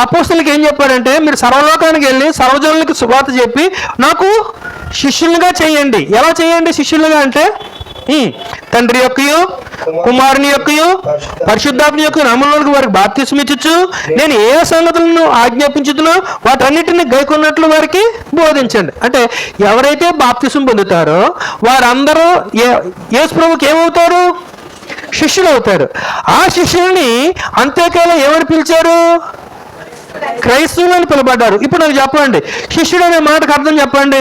అపోస్తలులకు ఏం చెప్పాడంటే, మీరు సర్వలోకానికి వెళ్ళి సర్వజనులకి సువార్త చెప్పి నాకు శిష్యులుగా చేయండి. ఎలా చేయండి శిష్యులుగా అంటే, తండ్రి యొక్కయు కుమారుని యొక్కయు పరిశుద్ధాత్మ యొక్క నామములోకి వారికి బాప్తిస్మం ఇచ్చుచు నేను ఏ సంగతులను ఆజ్ఞాపించుతున్నో వాటన్నిటిని గైకొన్నట్లు వారికి బోధించండి. అంటే ఎవరైతే బాప్తిస్మం పొందుతారో వారందరూ యేసు ప్రభువుకి ఏమవుతారు? శిష్యులు అవుతారు. ఆ శిష్యుల్ని అంత్యోకయలో ఏమని పిలిచారు? క్రైస్తవులు అని పిలబడ్డారు. ఇప్పుడు నాకు చెప్పండి, శిష్యుడు అనే మాటకు అర్థం చెప్పండి.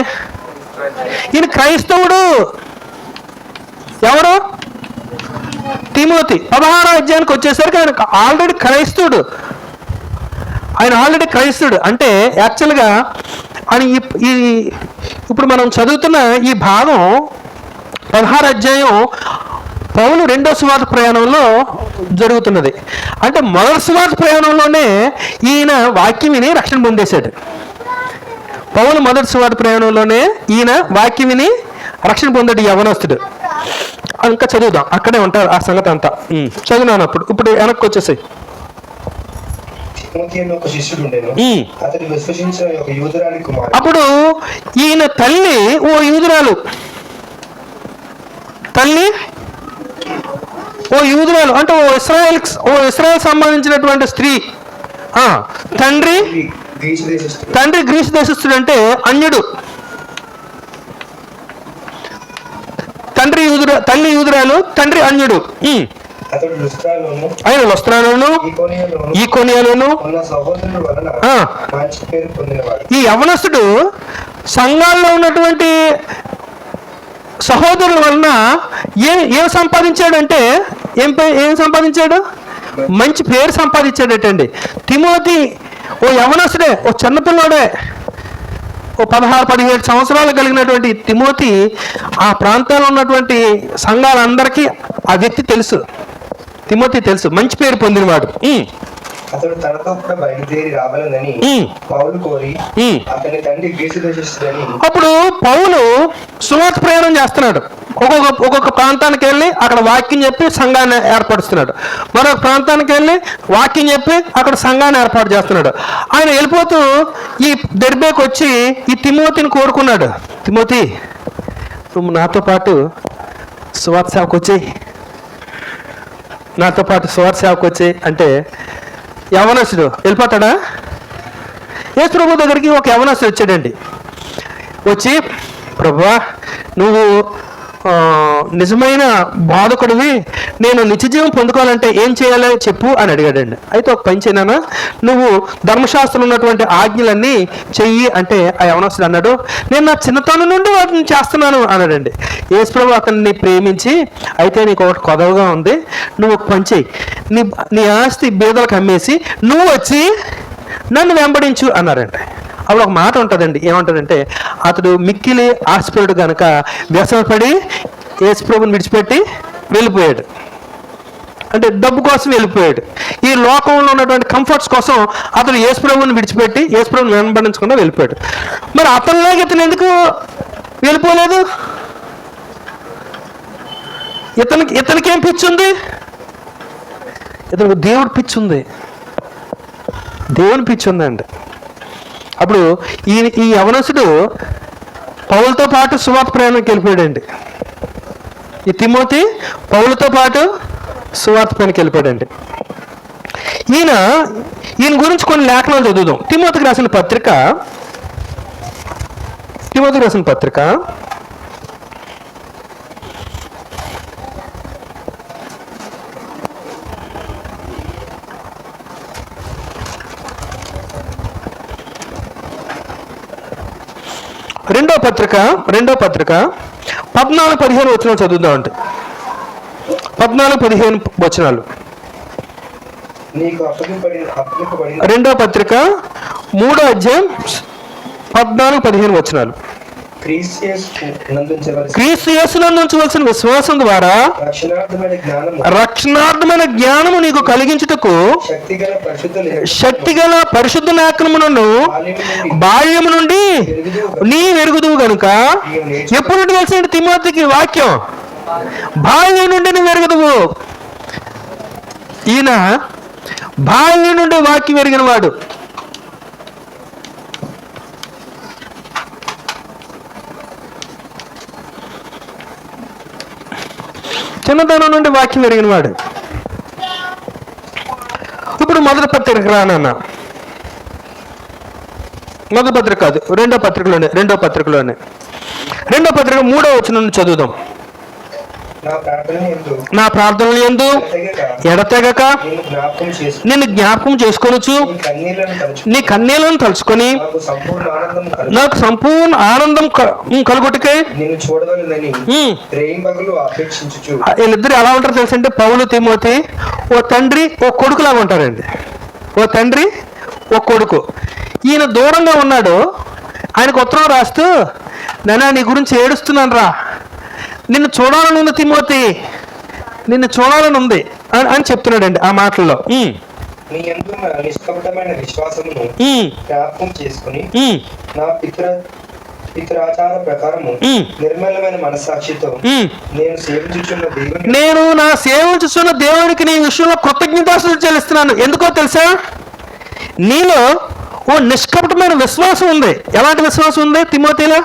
ఈయన క్రైస్తవుడు. ఎవరు? తిమోతి. 16వ అధ్యాయానికి వచ్చేసరికి ఆయన ఆల్రెడీ క్రైస్తవుడు. అంటే యాక్చువల్గా ఆయన ఇప్పుడు మనం చదువుతున్న ఈ భాగం 16వ అధ్యాయం పౌలు 2వ సువార్త ప్రయాణంలో జరుగుతున్నది. అంటే మొదటి సువార్త ప్రయాణంలోనే ఈయన వాక్యం విని రక్షణ పొందేశాడు. పౌలు మొదటి సువార్త ప్రయాణంలోనే ఈయన వాక్యం విని రక్షణ పొందాడు యవనస్తుడు. ఇంకా చదువుదాం, అక్కడే ఉంటారు ఆ సంగతి అంతా. చదివినాను ఇప్పుడు వెనక్కి వచ్చేసాయి. అప్పుడు ఈయన తల్లి ఓ యూదురాలు అంటే ఓ ఇశ్రాయేల్ సంబంధించినటువంటి స్త్రీ. తండ్రి గ్రీసు దేశస్థుడు అంటే అన్యుడు. తల్లి యూదురాలు, తండ్రి అన్యుడు. ఆయన లుస్త్రాలోను ఈకొనియాలోను ఈ యవనస్తుడు సంఘాల్లో ఉన్నటువంటి సహోదరుల వలన ఏం సంపాదించాడంటే ఏం సంపాదించాడు? మంచి పేరు సంపాదించాడటండి. తిమోతి ఓ యవనస్తుడే, ఓ చిన్నపిల్లోడే, ఓ 16-17 సంవత్సరాలు కలిగినటువంటి తిమోతి ఆ ప్రాంతాల్లో ఉన్నటువంటి సంఘాలందరికీ ఆ వ్యక్తి తెలుసు. తిమోతి తెలుసు, మంచి పేరు పొందినవాడు. అతడు తనతో కూడా బయలుదేరి రావాలని పౌలు కోరి అతని తండ్రి గ్రీసు దేశస్థుడని. అప్పుడు పౌలు సువార్త ప్రయాణం చేస్తున్నాడు. ఒక్కొక్క ప్రాంతానికి వెళ్ళి అక్కడ వాక్యం చెప్పి సంఘాన్ని ఏర్పరుస్తున్నాడు. మరొక ప్రాంతానికి వెళ్ళి వాక్యం చెప్పి అక్కడ సంఘాన్ని ఏర్పాటు చేస్తున్నాడు. ఆయన వెళ్ళిపోతూ ఈ దెర్బేకి వచ్చి ఈ తిమోతిని కోరుకున్నాడు. తిమోతి, నువ్వు నాతో పాటు సువార్త సేవకు వచ్చేయి, నాతో పాటు సువార్త సేవకు వచ్చేయి అంటే యవనస్తుడు వెళ్ళిపోతాడా? యేసు ప్రభు దగ్గరికి ఒక యవనస్తుడు వచ్చాడండి. వచ్చి, ప్రభువా, నువ్వు నిజమైన బాధకుడివి, నేను నిత్యజీవం పొందుకోవాలంటే ఏం చేయాలో చెప్పు అని అడిగాడండి. అయితే ఒక పని చేయనా, నువ్వు ధర్మశాస్త్రంలో ఉన్నటువంటి ఆజ్ఞలన్నీ చెయ్యి అంటే ఆ యవనస్తుడు అన్నాడు, నేను నా చిన్నతనం నుండి వాటిని చేస్తున్నాను అన్నాడండి. యేసు ప్రభు అతన్ని ప్రేమించి, అయితే నీకు ఒకటి కొదవగా ఉంది, నువ్వు ఒక పని చెయ్యి, నీ ఆస్తి బీదలకు అమ్మేసి నువ్వు వచ్చి నన్ను వెంబడించు అన్నారండి. అప్పుడు ఒక మాట ఉంటుందండి, ఏమంటుందంటే, అతడు మిక్కిలి ఆశపడు కనుక వ్యసనపడి యేసు ప్రభుని విడిచిపెట్టి వెళ్ళిపోయాడు. అంటే డబ్బు కోసం వెళ్ళిపోయాడు. ఈ లోకంలో ఉన్నటువంటి కంఫర్ట్స్ కోసం అతడు యేసు ప్రభుని విడిచిపెట్టి యేసు ప్రభుని వెంబడించకుండా వెళ్ళిపోయాడు. మరి అతనిలాగా ఇతను ఎందుకు వెళ్ళిపోలేదు? ఇతనికి ఏం పిచ్చి ఉంది? ఇతనికి దేవుడి పిచ్చి ఉంది, దేవుని పిచ్చి ఉందండి. అప్పుడు ఈ యవనస్తుడు పౌలుతో పాటు సువార్త ప్రయాణానికి వెళ్ళిపోయాడండి. ఈ తిమోతి పౌలుతో పాటు సువార్త ప్రయాణానికి వెళ్ళిపోయాడండి. ఈయన గురించి కొన్ని లేఖనాలు చదువుదాం. తిమోతికి రాసిన పత్రిక 2వ పత్రిక 14-15 వచనం చదువుదాం. అంటే 14-15 వచనాలు. నీకు అప్పగింపబడిన రెండో పత్రిక 3వ అధ్యాయం 14-15 వచనాలు. క్రీస్తు యేసునందు ఉంచవలసిన విశ్వాసం ద్వారా రక్షణార్థమైన జ్ఞానము నీకు కలిగించుటకు శక్తిగల పరిశుద్ధ లేఖనములను బాల్యము నుండి నీ వెరుగుదువు గనుక. ఎప్పుడు తెలిసిన తిమోతికి వాక్యం బాల్యం నుండి నీ వెరుగుదువు. ఈయన బాల్యం నుండి వాక్యం ఎరిగిన వాడు. చిన్నతనం నుండి వాక్యం ఎరిగిన వాడు. ఇప్పుడు మొదటి పత్రిక రానన్న, మొదటి పత్రిక కాదు, రెండో పత్రికలోనే 3వ వచనం చదువుదాం. నా ప్రార్థనలు యందు ఎడతెగక నిన్ను జ్ఞాపకం చేసుకొనొచ్చు, నీ కన్నీళ్లను తలుచుకొని నాకు సంపూర్ణ ఆనందం కలుగుటకై వీళ్ళిద్దరు ఎలా ఉంటారు తెలుసంటే, పౌలు తిమోతి ఓ తండ్రి ఓ కొడుకులాగా ఉంటారండి. ఓ తండ్రి ఓ కొడుకు. ఈయన దూరంగా ఉన్నాడు, ఆయనకు ఉత్తరం రాస్తూ, నాన్న నీ గురించి ఏడుస్తున్నాను రా, నిన్ను చూడాలని ఉంది తిమోతి, నిన్ను చూడాలని ఉంది అని చెప్తున్నాడండి ఆ మాటల్లో. నిష్కపటమైన విశ్వాసమును జ్ఞాపకం చేసుకుని నా పితరాచార ప్రకారము నిర్మలమైన మనస్సాక్షితో నేను నా సేవించుచున్న దేవునికి నీ విషయంలో కృతజ్ఞతాస్తుతులు చెల్లిస్తున్నాను. ఎందుకో తెలుసా, నీలో ఓ నిష్కపటమైన విశ్వాసం ఉంది. ఎలాంటి విశ్వాసం ఉంది తిమోతిలో?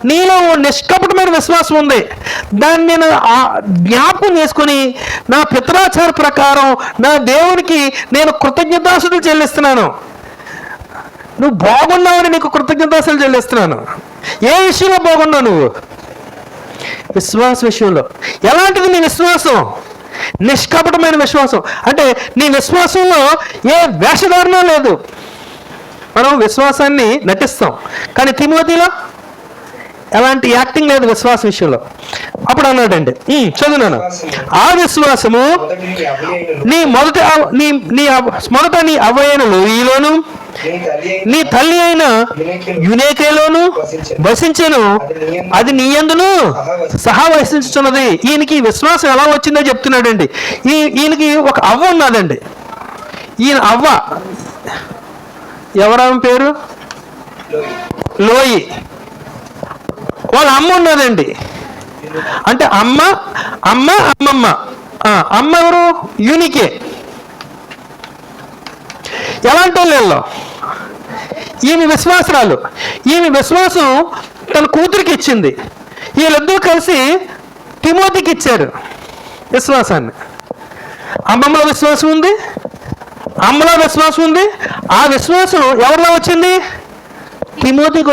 నీలో ఓ నిష్కపటమైన విశ్వాసం ఉంది. దాన్ని నేను జ్ఞాపకం చేసుకుని నా పితరాచార ప్రకారం నా దేవునికి నేను కృతజ్ఞతాస్తుతులు చెల్లిస్తున్నాను. నువ్వు బాగున్నావని నీకు కృతజ్ఞతాస్తుతులు చెల్లిస్తున్నాను. ఏ విషయంలో బాగున్నావు నువ్వు? విశ్వాస విషయంలో. ఎలాంటిది నీ విశ్వాసం? నిష్కపటమైన విశ్వాసం. అంటే నీ విశ్వాసంలో ఏ వేషధారణ లేదు. మనం విశ్వాసాన్ని నటిస్తాం, కానీ తిమోతిలో ఎలాంటి యాక్టింగ్ లేదు విశ్వాస విషయంలో. అప్పుడు అన్నాడండి, చదువునాను, ఆ విశ్వాసము మొదట నీ అవ్వైన లోయలోను నీ తల్లి అయిన యునేకేలోను వసించెను, అది నీ యందును సహా వసించుచున్నది. ఈయనకి విశ్వాసం ఎలా వచ్చిందో చెప్తున్నాడండి. ఈయనకి ఒక అవ్వ ఉన్నదండి. ఈయన అవ్వ, ఎవరామె పేరు? లోయి. వాళ్ళ అమ్మ ఉన్నదండి. అంటే అమ్మమ్మ. అమ్మ ఎవరు? యూనికే. ఎలాంటి వాళ్ళు? ఈమె విశ్వాసరాలు. ఈమె విశ్వాసం తన కూతురికి ఇచ్చింది. వీళ్ళిద్దరూ కలిసి తిమోతికి ఇచ్చారు విశ్వాసాన్ని. అమ్మమ్మలో విశ్వాసం ఉంది, అమ్మలో విశ్వాసం ఉంది. ఆ విశ్వాసం ఎవరిలో వచ్చింది? తిమోతికి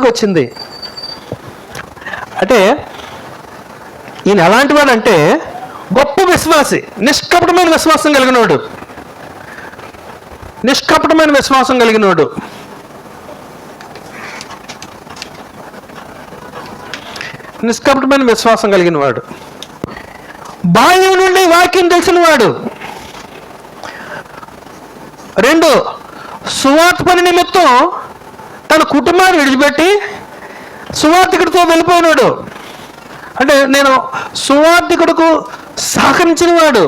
వచ్చింది. అంటే ఈయన ఎలాంటి వాడు అంటే గొప్ప విశ్వాసి, నిష్కపటమైన విశ్వాసం కలిగినోడు. నిష్కపటమైన విశ్వాసం కలిగిన వాడు. బాల్యం నుండి వాక్యం తెలిసిన వాడు. 2, సువార్త పని నిమిత్తం తన కుటుంబాన్ని విడిచిపెట్టి సువార్థికుడితో వెళ్ళిపోయినాడు. అంటే నేను సువార్థికుడుకు సహకరించిన వాడు.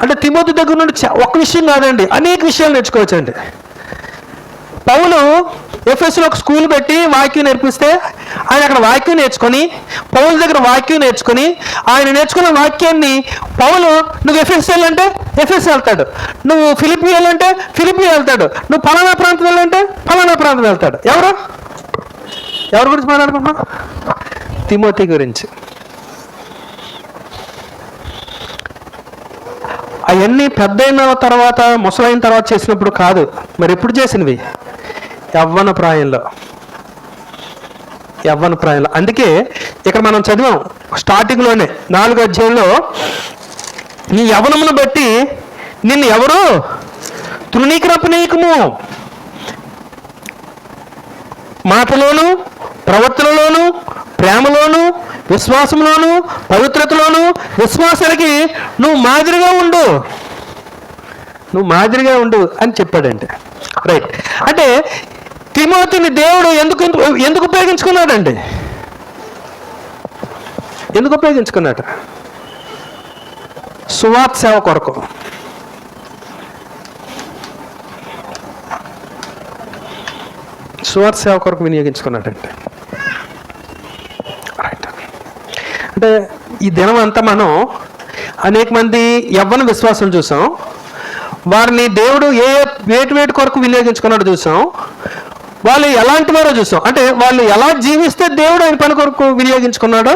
అంటే తిమోతి దగ్గర నుండి ఒక్క విషయం కాదండి, అనేక విషయాలు నేర్చుకోవచ్చండి. పౌలు ఎఫెసులో ఒక స్కూల్ పెట్టి వాక్యం నేర్పిస్తే ఆయన అక్కడ వాక్యం నేర్చుకొని, పౌలు దగ్గర వాక్యం నేర్చుకొని, ఆయన నేర్చుకున్న వాక్యాన్ని పౌలు నువ్వు ఎఫెస్ వెళ్ళంటే ఎఫెస్ వెళ్తాడు, నువ్వు ఫిలిప్పీ వెళ్ళంటే ఫిలిప్పీ వెళ్తాడు, నువ్వు ఫలానా ప్రాంతం వెళ్ళంటే ఫలానా ప్రాంతం వెళ్తాడు. ఎవరి గురించి మాట్లాడుకుంటున్నాం? తిమోతి గురించి. అవన్నీ పెద్దయిన తర్వాత, ముసలైన తర్వాత చేసినప్పుడు కాదు, మరి ఎప్పుడు చేసినవి? యవ్వన ప్రాయంలో. అందుకే ఇక్కడ మనం చదివాం స్టార్టింగ్లోనే 4వ అధ్యాయంలో, నీ యవ్వనమును బట్టి నిన్ను ఎవరు తృణీకరింపనీయకము, మాటలోను ప్రవర్తనలోను, ప్రేమలోను, విశ్వాసంలోను, పవిత్రతలోను విశ్వాసానికి నువ్వు మాదిరిగా ఉండు అని చెప్పాడండి. రైట్. అంటే తిమోతిని దేవుడు ఎందుకు ఉపయోగించుకున్నాడండి? ఎందుకు ఉపయోగించుకున్నాడు? సువార్త సేవ కొరకు. సువార్త సేవ కొరకు వినియోగించుకున్నాడండి. రైట్. అంటే ఈ దినం అంతా మనం అనేక మంది యవ్వన విశ్వాసం చూసాం. వారిని దేవుడు వేటి కొరకు వినియోగించుకున్నాడో చూసాం. వాళ్ళు ఎలాంటి వారో చూసాం. అంటే వాళ్ళు ఎలా జీవిస్తే దేవుడు ఆయన పని కొరకు వినియోగించుకున్నాడో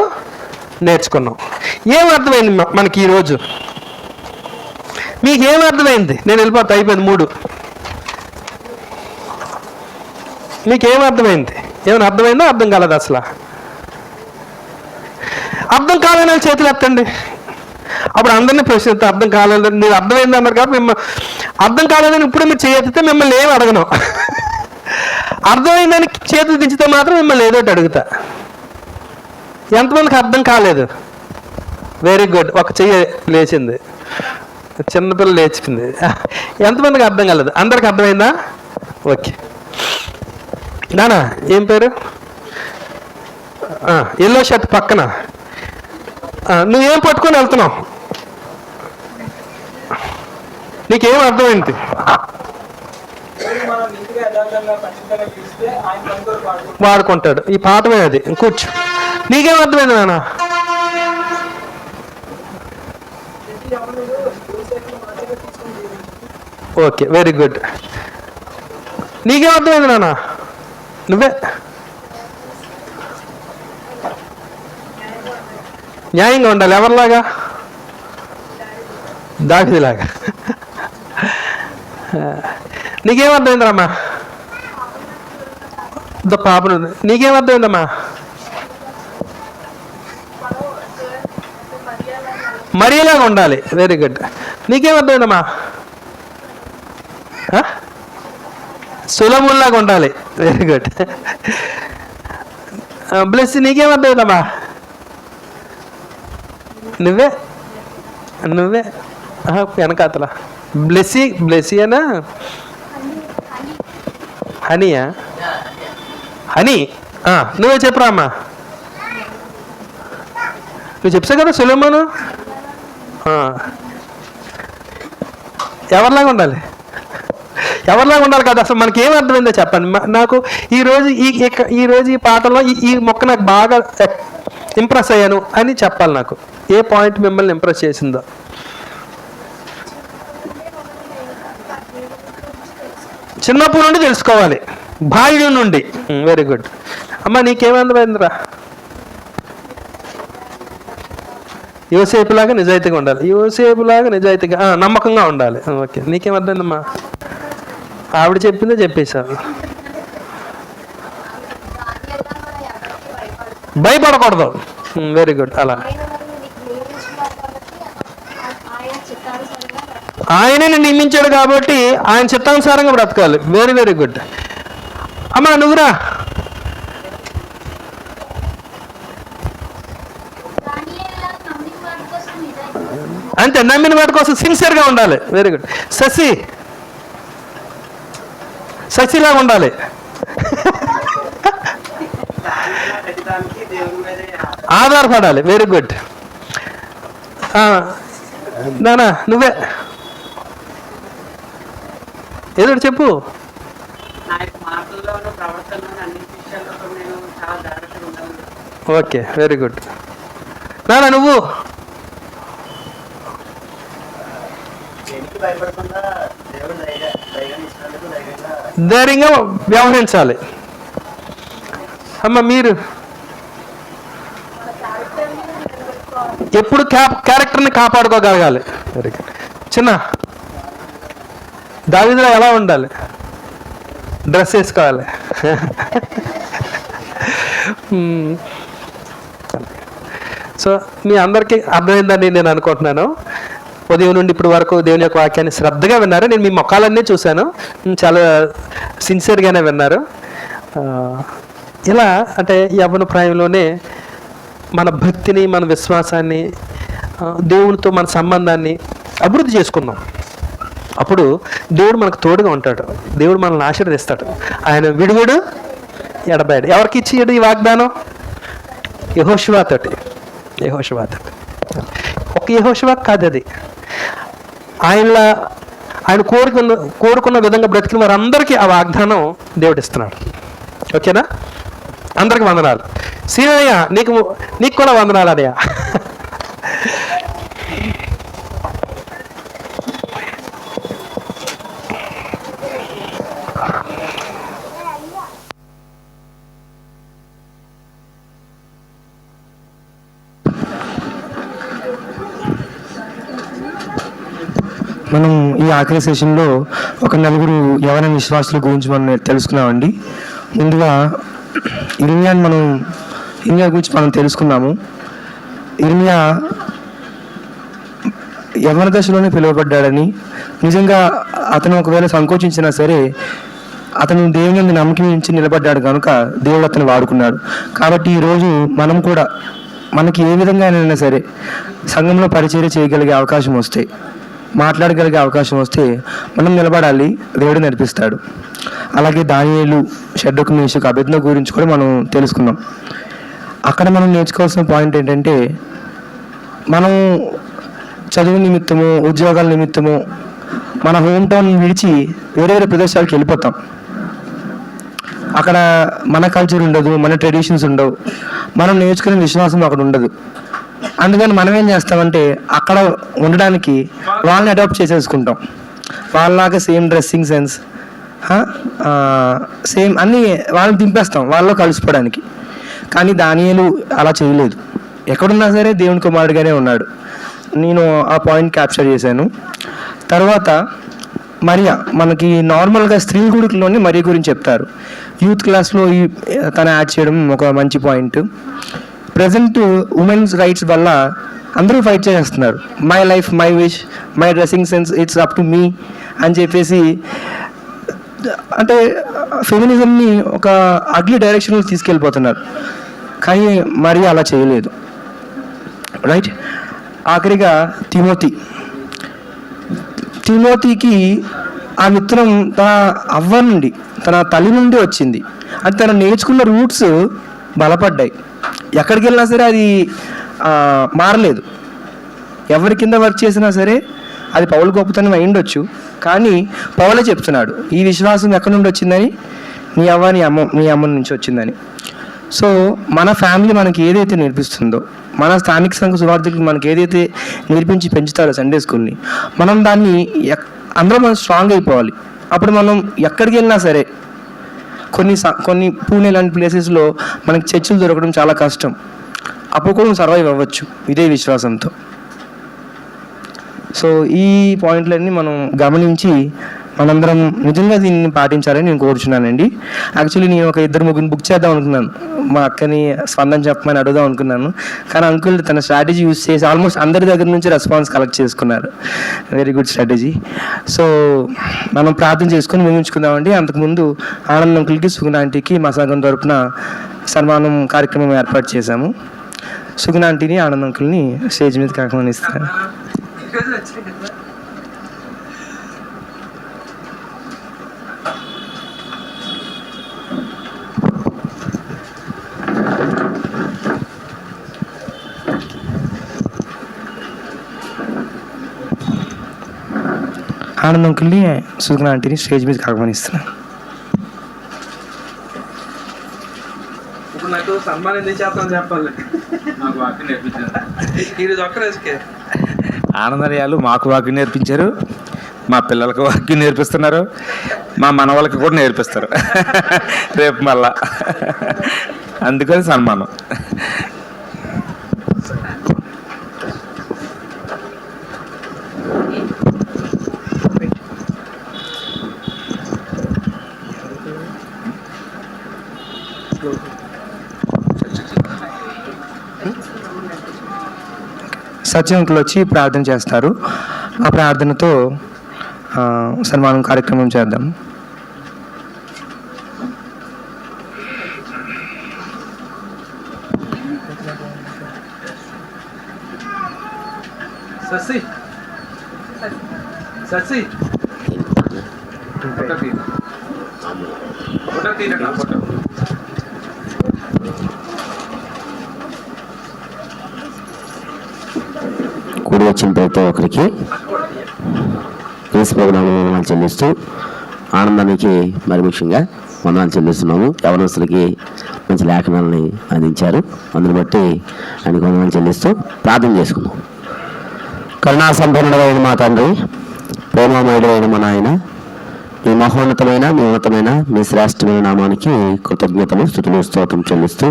నేర్చుకున్నాం. ఏం అర్థమైంది మనకి ఈరోజు? మీకు ఏం అర్థమైంది? నేను వెళ్ళిపోతా, అయిపోయింది 3. మీకేం అర్థమైంది? ఏమైనా అర్థమైందా? అర్థం కాలేదు అసలు? అర్థం కాలేని చేతులు ఎత్తండి. అప్పుడు అందరినీ ప్రశ్నిస్తే అర్థం కాలేదు, మీరు అర్థమైంది అన్నారు కాబట్టి మిమ్మల్ని అర్థం కాలేదని ఇప్పుడు మీరు చేయెత్తితే మిమ్మల్ని ఏమి అడగను. అర్థమైందని చేతులు దించితే మాత్రం మిమ్మల్ని ఏదోటి అడుగుతా. ఎంతమందికి అర్థం కాలేదు? Very good. ఒక చెయ్యి లేచింది, చిన్నపిల్ల లేచింది. ఎంతమందికి అర్థం కాలేదు? అందరికి అర్థమైందా? ఓకే. నానా ఏం పేరు? ఎల్లో షర్ట్ పక్కన నువ్వేం పట్టుకొని వెళ్తున్నావు? నీకేం అర్థమైంది? వాడుకుంటాడు. ఈ పాఠమే అది. కూర్చో. నీకేం అర్థమైంది నాన్న? Okay, very good. నీకేం అర్థమైంది నాన్న? నువ్వే న్యాయంగా ఉండాలి. ఎవరిలాగా? దావీదులాగా. నీకేమర్థమైందమ్మా? పాపను. నీకేమర్థమైందమ్మా? మరియలాగా ఉండాలి. Very good. నీకేమర్థమైందమ్మా? సులభంలాగా ఉండాలి. Very good. బ్లెస్. నీకేమర్థమైందమ్మా? నువ్వే వెనకాతల బ్లెస్సీ అనా హనీయా? హనీ. నువ్వే చెప్పురా అమ్మా. నువ్వు చెప్తావు కదా సులభను. ఎవరిలాగా ఉండాలి? ఎవరిలాగా ఉండాలి కదా? అసలు మనకి ఏం అర్థమైందో చెప్పండి నాకు. ఈరోజు ఈ పాటలో ఈ మొక్క నాకు బాగా ఇంప్రెస్ అయ్యాను అని చెప్పాలి. నాకు ఏ పాయింట్ మిమ్మల్ని ఇంప్రెస్ చేసిందో? చిన్నప్పటి నుండి తెలుసుకోవాలి, బాల్యం నుండి. Very good. అమ్మ నీకేమందమైందిరా? యోసేపులాగా నిజాయితీగా ఉండాలి. నిజాయితీగా నమ్మకంగా ఉండాలి. ఓకే. నీకేమర్థమైందమ్మా? ఆవిడ చెప్పిందే చెప్పేశాను. భయపడకూడదు. Very good. అలా ఆయనని నియమించాడు కాబట్టి ఆయన చిత్తానుసారంగా బ్రతకాలి. Very very good. అమ్మా నువ్వురా. అంతే, నమ్మిన వాటి కోసం సిన్సియర్గా ఉండాలి. Very good. శశిలాగా ఉండాలి. ఆధారపడాలి. Very good. నానా నువ్వే ఏదో చెప్పు. Okay, very good. నానా నువ్వు ధైర్యంగా వ్యవహరించాలి. అమ్మ మీరు ఎప్పుడు క్యారెక్టర్ని కాపాడుకోగలగాలి. Very good. చిన్న దావీదులో ఎలా ఉండాలి? డ్రెస్ వేసుకోవాలి. సో మీ అందరికీ అర్థమైందని నేను అనుకుంటున్నాను. ఉదయం నుండి ఇప్పటి వరకు దేవుని యొక్క వాక్యాన్ని శ్రద్ధగా విన్నారు. నేను మీ మొక్కలన్నీ చూశాను, చాలా సిన్సియర్గానే విన్నారు. ఇలా అంటే యవ్వన ప్రాయంలోనే మన భక్తిని, మన విశ్వాసాన్ని, దేవునితో మన సంబంధాన్ని అభివృద్ధి చేసుకుందాం. అప్పుడు దేవుడు మనకు తోడుగా ఉంటాడు, దేవుడు మనల్ని ఆశీర్వదిస్తాడు. ఆయన విడువడు ఎడబాయడు. ఎవరికి ఇచ్చాడు ఈ వాగ్దానం? యెహోషువతోటి. ఒక యెహోషువ కాదు, అది ఆయన కోరుకున్న విధంగా బ్రతికిన వారందరికీ ఆ వాగ్దానం దేవుడు ఇస్తున్నాడు. ఓకేనా? అందరికి వందనాలు. సీనయ్య, నీకు కూడా వందనాలు అన్నయ్య. మనం ఈ ఆఖరి సెషన్లో ఒక నలుగురు యవన విశ్వాసుల గురించి మనం తెలుసుకున్నామండి. ముందుగా ఇర్మియా గురించి మనం తెలుసుకున్నాము. ఇర్మియా యవన దశలోనే పిలువబడ్డాడని, నిజంగా అతను ఒకవేళ సంకోచించినా సరే అతను దేవుని మీద నమ్మకం ఉంచి నిలబడ్డాడు కనుక దేవుడు అతను వాడుకున్నాడు. కాబట్టి ఈరోజు మనం కూడా మనకి ఏ విధంగానైనా సరే సంఘంలో పరిచర్య చేయగలిగే అవకాశం వస్తే, మాట్లాడగలిగే అవకాశం వస్తే మనం నిలబడాలి, దేవుడు నేర్పిస్తాడు. అలాగే దానియేలు, షడ్రకు, మేషకు, అబేద్నెగో గురించి కూడా మనం తెలుసుకున్నాం. అక్కడ మనం నేర్చుకోవాల్సిన పాయింట్ ఏంటంటే, మనం చదువు నిమిత్తము, ఉద్యోగాల నిమిత్తము మన హోమ్ టౌన్ విడిచి వేరే వేరే ప్రదేశాలకు వెళ్ళిపోతాం. అక్కడ మన కల్చర్ ఉండదు, మన ట్రెడిషన్స్ ఉండవు, మనం నేర్చుకునే విశ్వాసం అక్కడ ఉండదు. అందుకని మనం ఏం చేస్తామంటే అక్కడ ఉండడానికి వాళ్ళని అడాప్ట్ చేసేసుకుంటాం. వాళ్ళలాగా సేమ్ డ్రెస్సింగ్ సెన్స్, సేమ్ అన్నీ వాళ్ళని దింపేస్తాం వాళ్ళలో కలిసిపోవడానికి. కానీ దానియేలు అలా చేయలేదు. ఎక్కడున్నా సరే దేవుని కుమారుడిగానే ఉన్నాడు. నేను ఆ పాయింట్ క్యాప్చర్ చేశాను. తర్వాత మరియా, మనకి నార్మల్గా స్త్రీ గుడిలోనే మరియా గురించి చెప్తారు. యూత్ క్లాస్లో తను యాడ్ చేయడం ఒక మంచి పాయింట్. ప్రజెంట్ ఉమెన్స్ రైట్స్ వల్ల అందరూ ఫైట్ చేస్తున్నారు. My life, my wish, my dressing sense, it's up to me అని చెప్పేసి, అంటే ఫెమినిజంని ఒక అగ్లీ డైరెక్షన్లో తీసుకెళ్ళిపోతున్నారు. కానీ మరి అలా చేయలేదు. రైట్. ఆఖరిగా తిమోతికి ఆ విత్తనం తన అవ్వ నుండి, తన తల్లి నుండి వచ్చింది. అది తను నేర్చుకున్న రూట్స్ బలపడ్డాయి. ఎక్కడికి వెళ్ళినా సరే అది మారలేదు. ఎవరి కింద వర్క్ చేసినా సరే అది పౌలు గొప్పతనం అయి ఉండొచ్చు, కానీ పౌలే చెప్తున్నాడు ఈ విశ్వాసం ఎక్కడి నుండి వచ్చిందని, నీ అవ్వ నీ అమ్మ నుంచి వచ్చిందని. సో మన ఫ్యామిలీ మనకి ఏదైతే నేర్పిస్తుందో, మన స్థానిక సంఘ సువార్థకులు మనకి ఏదైతే నేర్పించి పెంచుతారో సండే స్కూల్ని, మనం దాన్ని అందరూ మనం స్ట్రాంగ్ అయిపోవాలి. అప్పుడు మనం ఎక్కడికి వెళ్ళినా సరే, కొన్ని పూణే లాంటి ప్లేసెస్లో మనకి చర్చిలు దొరకడం చాలా కష్టం. అప్పుడు కూడా సర్వైవ్ అవ్వచ్చు ఇదే విశ్వాసంతో. సో ఈ పాయింట్లన్నీ మనం గమనించి మనందరం నిజంగా దీన్ని పాటించాలని నేను కోరుచున్నానండి. యాక్చువల్లీ నేను ఒక 2-3 బుక్ చేద్దాం అనుకున్నాను, మా అక్కని స్పందన చెప్పమని అడుగుదాం అనుకున్నాను. కానీ అంకుల్ తన స్ట్రాటజీ యూజ్ చేసి ఆల్మోస్ట్ అందరి దగ్గర నుంచి రెస్పాన్స్ కలెక్ట్ చేసుకున్నారు. Very good strategy. సో మనం ప్రార్థన చేసుకొని ముగించుకుందామండి. అంతకుముందు ఆనంద్ అంకుల్కి, సుగుణ ఆంటీకి మా సంఘం తరపున సన్మానం కార్యక్రమం ఏర్పాటు చేశాము. సుగుణ ఆంటీని, ఆనంద్ అంకుల్ని స్టేజ్ మీద ఆహ్వానిస్తాను. ఆనంద్ అంకుల్ని, సుగుణ ఆంటీని స్టేజ్ మీదకి ఆహ్వానిస్తున్నాను. నాకు సన్మానం ఎందుకు చేస్తాను చెప్పాలి. నాకు వాక్యం నేర్పించారు. ఆనందర్యాలు మాకు వాక్యం నేర్పించారు, మా పిల్లలకు వాక్యం నేర్పిస్తున్నారు, మా మనవాళ్ళకి కూడా నేర్పిస్తారు రేపు మళ్ళా. అందుకని సన్మానం. సత్యంకులు వచ్చి ప్రార్థన చేస్తారు. ఆ ప్రార్థనతో సన్మానం కార్యక్రమం చేద్దాం. కూడి వచ్చిన ప్రతి ఒక్కరికి క్రీస్తు ప్రభునామమున వందనాలు చెల్లిస్తూ ఆనందానికి మరి ముఖ్యంగా వందనాలు చెల్లిస్తున్నాము. యవనస్తులకి మంచి లేఖనాలని అందించారు. అందుని బట్టి ఆయనకు వందనాలు చెల్లిస్తూ ప్రార్థన చేసుకుందాం. కరుణా సంపన్నుడైన మా తండ్రి, ప్రేమమయుడైన మా నాయన, మీ మహోన్నతమైన, మీ ఉన్నతమైన, మీ శ్రేష్టమైన నామానికి కృతజ్ఞతలు, స్తుతులు, స్తోత్రం చెల్లిస్తూ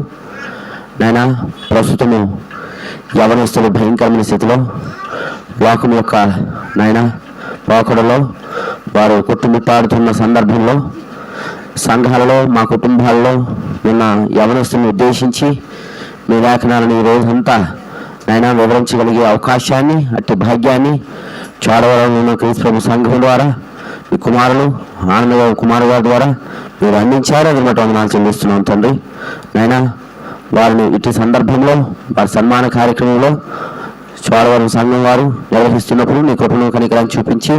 నాయన, ప్రస్తుతము యవనస్తులు భయంకరమైన స్థితిలో లోకం యొక్క నాయన పోకడలో వారు కొట్టుమిట్టాడుతున్న సందర్భంలో సంఘాలలో, మా కుటుంబాలలో ఉన్న యవనస్తులను ఉద్దేశించి మీ లేఖనాలను ఈ రోజంతా నాయన వివరించగలిగే అవకాశాన్ని, అట్టి భాగ్యాన్ని చోడవరంలో ఉన్న క్రీస్తు ప్రభు సంఘం ద్వారా మీ కుమారులు ఆనంద కుమారు గారి ద్వారా మీరు అందించారు. అది బట్టి వందనాలు చెల్లిస్తున్నాం తండ్రి. నాయన వారిని ఇట్టి సందర్భంలో వారి సన్మాన కార్యక్రమంలో చోడవరం సంఘం వారు నిర్వహిస్తున్నప్పుడు నీ కృపను కనికరాన్ని చూపించి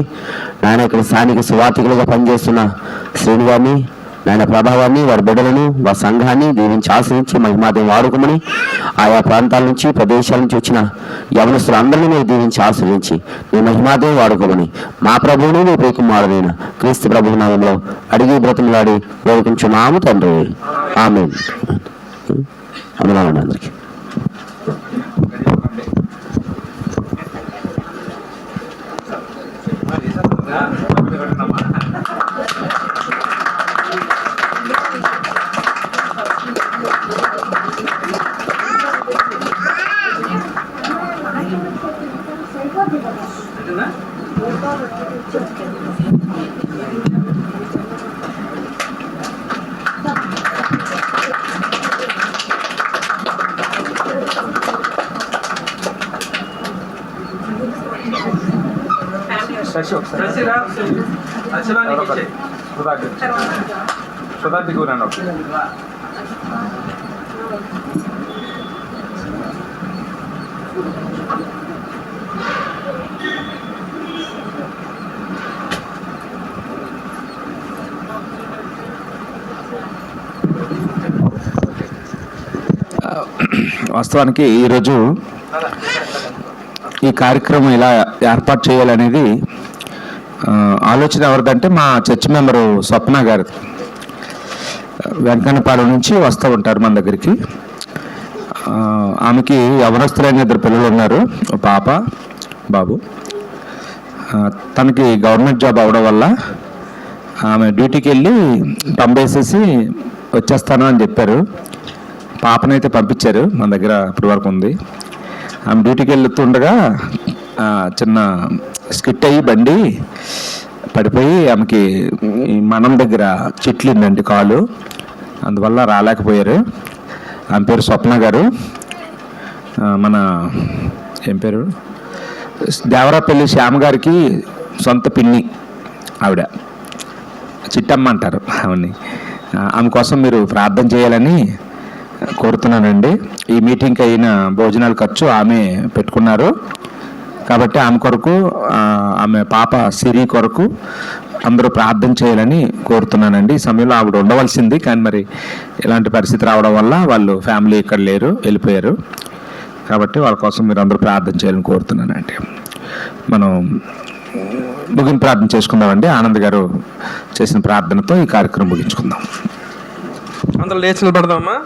నాయన ఇక్కడ స్థానిక సువార్థికులుగా పనిచేస్తున్న శ్రేణి గారిని, నాయన ప్రభావాన్ని, వారి బిడ్డలను, వారి సంఘాన్ని దీవించి ఆశ్రయించి మహిమాదం వాడుకోమని, ఆయా ప్రాంతాల నుంచి ప్రదేశాల నుంచి వచ్చిన యవనస్తులు అందరినీ మీరు దీవించి ఆశ్రయించి నీ మహిమాదం వాడుకోమని మా ప్రభువును నీ ప్రియకుమారుడైన క్రీస్తు ప్రభు నామంలో అడిగి బ్రతిమలాడి వేడుకుంటున్నాము తండ్రి. ఆమేన్. వందనాలండి అందరికీ. వాస్తవానికి ఈరోజు ఈ కార్యక్రమం ఇలా ఏర్పాటు చేయాలనేది ఆలోచన ఎవరిదంటే మా చర్చ్ మెంబరు స్వప్న గారు. వెంకన్నపాలెం నుంచి వస్తూ ఉంటారు మన దగ్గరికి. ఆమెకి యవనస్తులైన 2 పిల్లలు ఉన్నారు, పాప బాబు. తనకి గవర్నమెంట్ జాబ్ అవడం వల్ల ఆమె డ్యూటీకి వెళ్ళి పంపేసేసి వచ్చేస్తాను అని చెప్పారు. పాపనైతే పంపించారు, మన దగ్గర ఇప్పటి వరకు ఉంది. ఆమె డ్యూటీకి వెళ్తుండగా చిన్న స్కిట్ అయ్యి బండి పడిపోయి ఆమెకి ఈ మనం దగ్గర చిట్లిందండి కాలు. అందువల్ల రాలేకపోయారు. ఆమె పేరు స్వప్న గారు. మన ఏం పేరు, దేవరాపల్లి శ్యామ గారికి సొంత పిన్ని ఆవిడ, చిట్టమ్మ అంటారు ఆవిడ్ని. ఆమె కోసం మీరు ప్రార్థన చేయాలని కోరుతున్నానండి. ఈ మీటింగ్కి అయిన భోజనాల ఖర్చు ఆమె పెట్టుకున్నారు కాబట్టి ఆమె కొరకు, ఆమె పాప సిరి కొరకు అందరూ ప్రార్థన చేయాలని కోరుతున్నానండి. ఈ సమయంలో ఆవిడ ఉండవలసింది, కానీ మరి ఇలాంటి పరిస్థితి రావడం వల్ల వాళ్ళు ఫ్యామిలీ ఇక్కడ లేరు, వెళ్ళిపోయారు. కాబట్టి వాళ్ళ కోసం మీరు అందరూ ప్రార్థన చేయాలని కోరుతున్నానండి. మనం ముగింపు ప్రార్థన చేసుకుందామండి. ఆనంద్ గారు చేసిన ప్రార్థనతో ఈ కార్యక్రమం ముగించుకుందాం. అందరూ లేచి నిలబడదామా?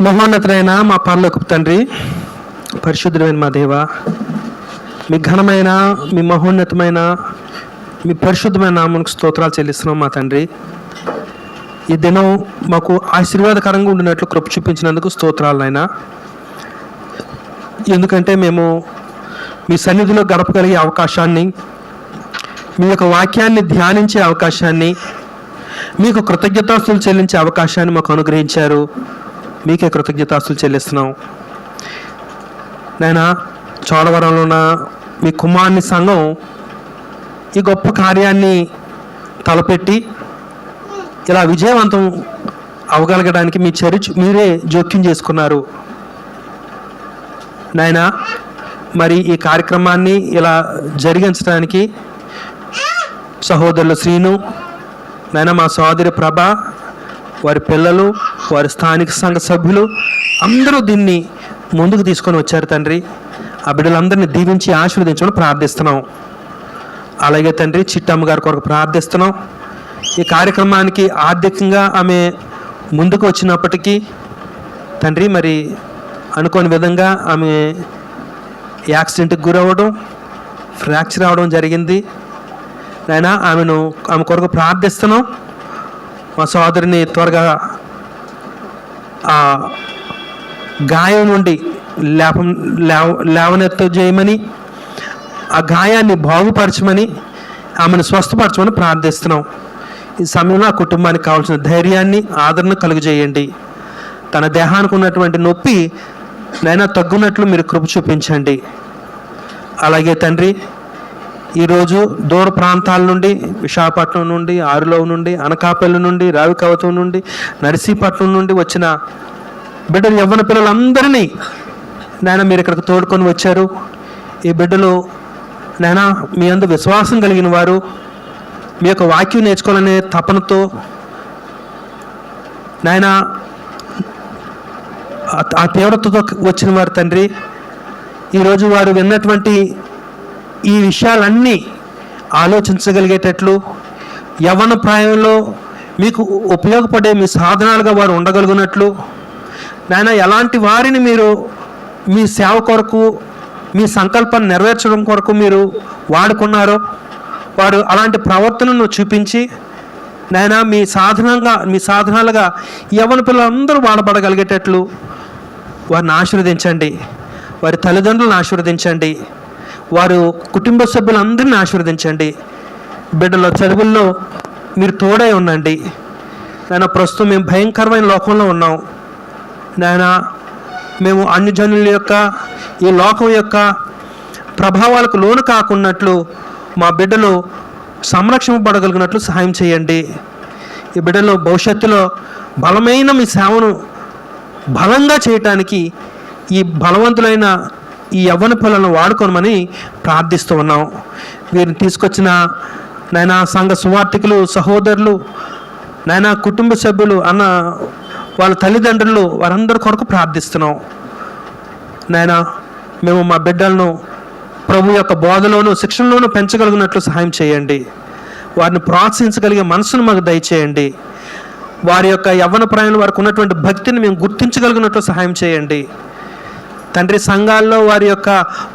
మహోన్నతుడైన మా పరలోకపు తండ్రి, పరిశుద్ధుడైన మా దేవ, మీ ఘనమైన, మీ మహోన్నతమైన, మీ పరిశుద్ధమైన నామమునకు స్తోత్రాలు చెల్లిస్తున్నాం మా తండ్రి. ఈ దినం మాకు ఆశీర్వాదకరంగా ఉండినట్లు కృప చూపించినందుకు స్తోత్రాలైనా. ఎందుకంటే మేము మీ సన్నిధిలో గడపగలిగే అవకాశాన్ని, మీ యొక్క వాక్యాన్ని ధ్యానించే అవకాశాన్ని, మీకు కృతజ్ఞతాస్తులు చెల్లించే అవకాశాన్ని మాకు అనుగ్రహించారు. మీకే కృతజ్ఞతాస్తులు చెల్లిస్తున్నాం నాయనా. చోడవరంలో ఉన్న మీ కుమారుని సంఘం ఈ గొప్ప కార్యాన్ని తలపెట్టి ఇలా విజయవంతం అవగలగడానికి మీ మీరే జోక్యం చేసుకున్నారు నాయనా. మరి ఈ కార్యక్రమాన్ని ఇలా జరిగించడానికి సహోదరులు శ్రీను నాయనా, మా సోదరి ప్రభ, వారి పిల్లలు, వారి స్థానిక సంఘ సభ్యులు అందరూ దీన్ని ముందుకు తీసుకొని వచ్చారు తండ్రి. ఆ బిడ్డలందరినీ దీవించి ఆశీర్వదించమని ప్రార్థిస్తున్నాం. అలాగే తండ్రి చిట్టమ్మ గారి కొరకు ప్రార్థిస్తున్నాం. ఈ కార్యక్రమానికి ఆర్థికంగా ఆమె ముందుకు వచ్చినప్పటికీ తండ్రి మరి అనుకోని విధంగా ఆమె యాక్సిడెంట్కి గురవ్వడం, ఫ్రాక్చర్ అవ్వడం జరిగింది నాయనా. ఆమె కొరకు ప్రార్థిస్తున్నాం. మా సోదరిని త్వరగా ఆ గాయం నుండి లేవనెత్త చేయమని, ఆ గాయాన్ని బాగుపరచమని, ఆమెను స్వస్థపరచమని ప్రార్థిస్తున్నాం. ఈ సమయంలో ఆ కుటుంబానికి కావాల్సిన ధైర్యాన్ని, ఆదరణ కలుగజేయండి. తన దేహానికి ఉన్నటువంటి నొప్పి నైనా తగ్గునట్లు మీరు కృప చూపించండి. అలాగే తండ్రి, ఈరోజు దూర ప్రాంతాల నుండి, విశాఖపట్నం నుండి, ఆరులో నుండి, అనకాపల్లి నుండి, రావికవతం నుండి, నర్సీపట్నం నుండి వచ్చిన బిడ్డలు, యవ్వన పిల్లలందరినీ నాయన మీరు ఇక్కడికి తోడుకొని వచ్చారు. ఈ బిడ్డలు నాయన మీ అందు విశ్వాసం కలిగిన వారు, మీ యొక్క వాక్యం నేర్చుకోవాలనే తపనతో నాయన ఆ తీవ్రతతో వచ్చిన వారు తండ్రి. ఈరోజు వారు విన్నటువంటి ఈ విషయాలన్నీ ఆలోచించగలిగేటట్లు, యవ్వన ప్రాయంలో మీకు ఉపయోగపడే మీ సాధనాలుగా వారు ఉండగలిగినట్లు నాయన, ఎలాంటి వారిని మీరు మీ సేవ కొరకు, మీ సంకల్పాన్ని నెరవేర్చడం కొరకు మీరు వాడుకున్నారో వారు అలాంటి ప్రవర్తనను చూపించి నాయన మీ సాధనాలుగా యవ్వన పిల్లలందరూ వాడబడగలిగేటట్లు వారిని ఆశీర్వదించండి. వారి తల్లిదండ్రులను ఆశీర్వదించండి. వారు కుటుంబ సభ్యులందరినీ ఆశీర్వదించండి. బిడ్డల చదువుల్లో మీరు తోడై ఉండండి నాయన. ప్రస్తుతం మేము భయంకరమైన లోకంలో ఉన్నాం నాయన. మేము అన్ని జనుల యొక్క, ఈ లోకం యొక్క ప్రభావాలకు లోను కాకున్నట్లు మా బిడ్డలు సంరక్షింపబడగలిగినట్లు సహాయం చేయండి. ఈ బిడ్డలు భవిష్యత్తులో బలమైన మీ సేవను బలంగా చేయటానికి ఈ బలవంతులైన ఈ యవ్వన పిల్లలను వాడుకోమని ప్రార్థిస్తూ ఉన్నాం. వీరిని తీసుకొచ్చిన నాయన సంఘ సువార్థికులు, సహోదరులు, నాయన కుటుంబ సభ్యులు, అన్న వాళ్ళ తల్లిదండ్రులు, వారందరి కొరకు ప్రార్థిస్తున్నాం నాయన. మేము మా బిడ్డలను ప్రభు యొక్క బోధలోను, శిక్షణలోను పెంచగలిగినట్లు సహాయం చేయండి. వారిని ప్రోత్సహించగలిగే మనసును మాకు దయచేయండి. వారి యొక్క యవ్వన ప్రాయంలో వారికి ఉన్నటువంటి భక్తిని మేము గుర్తించగలిగినట్లు సహాయం చేయండి తండ్రి. సంఘాల్లో వారి యొక్క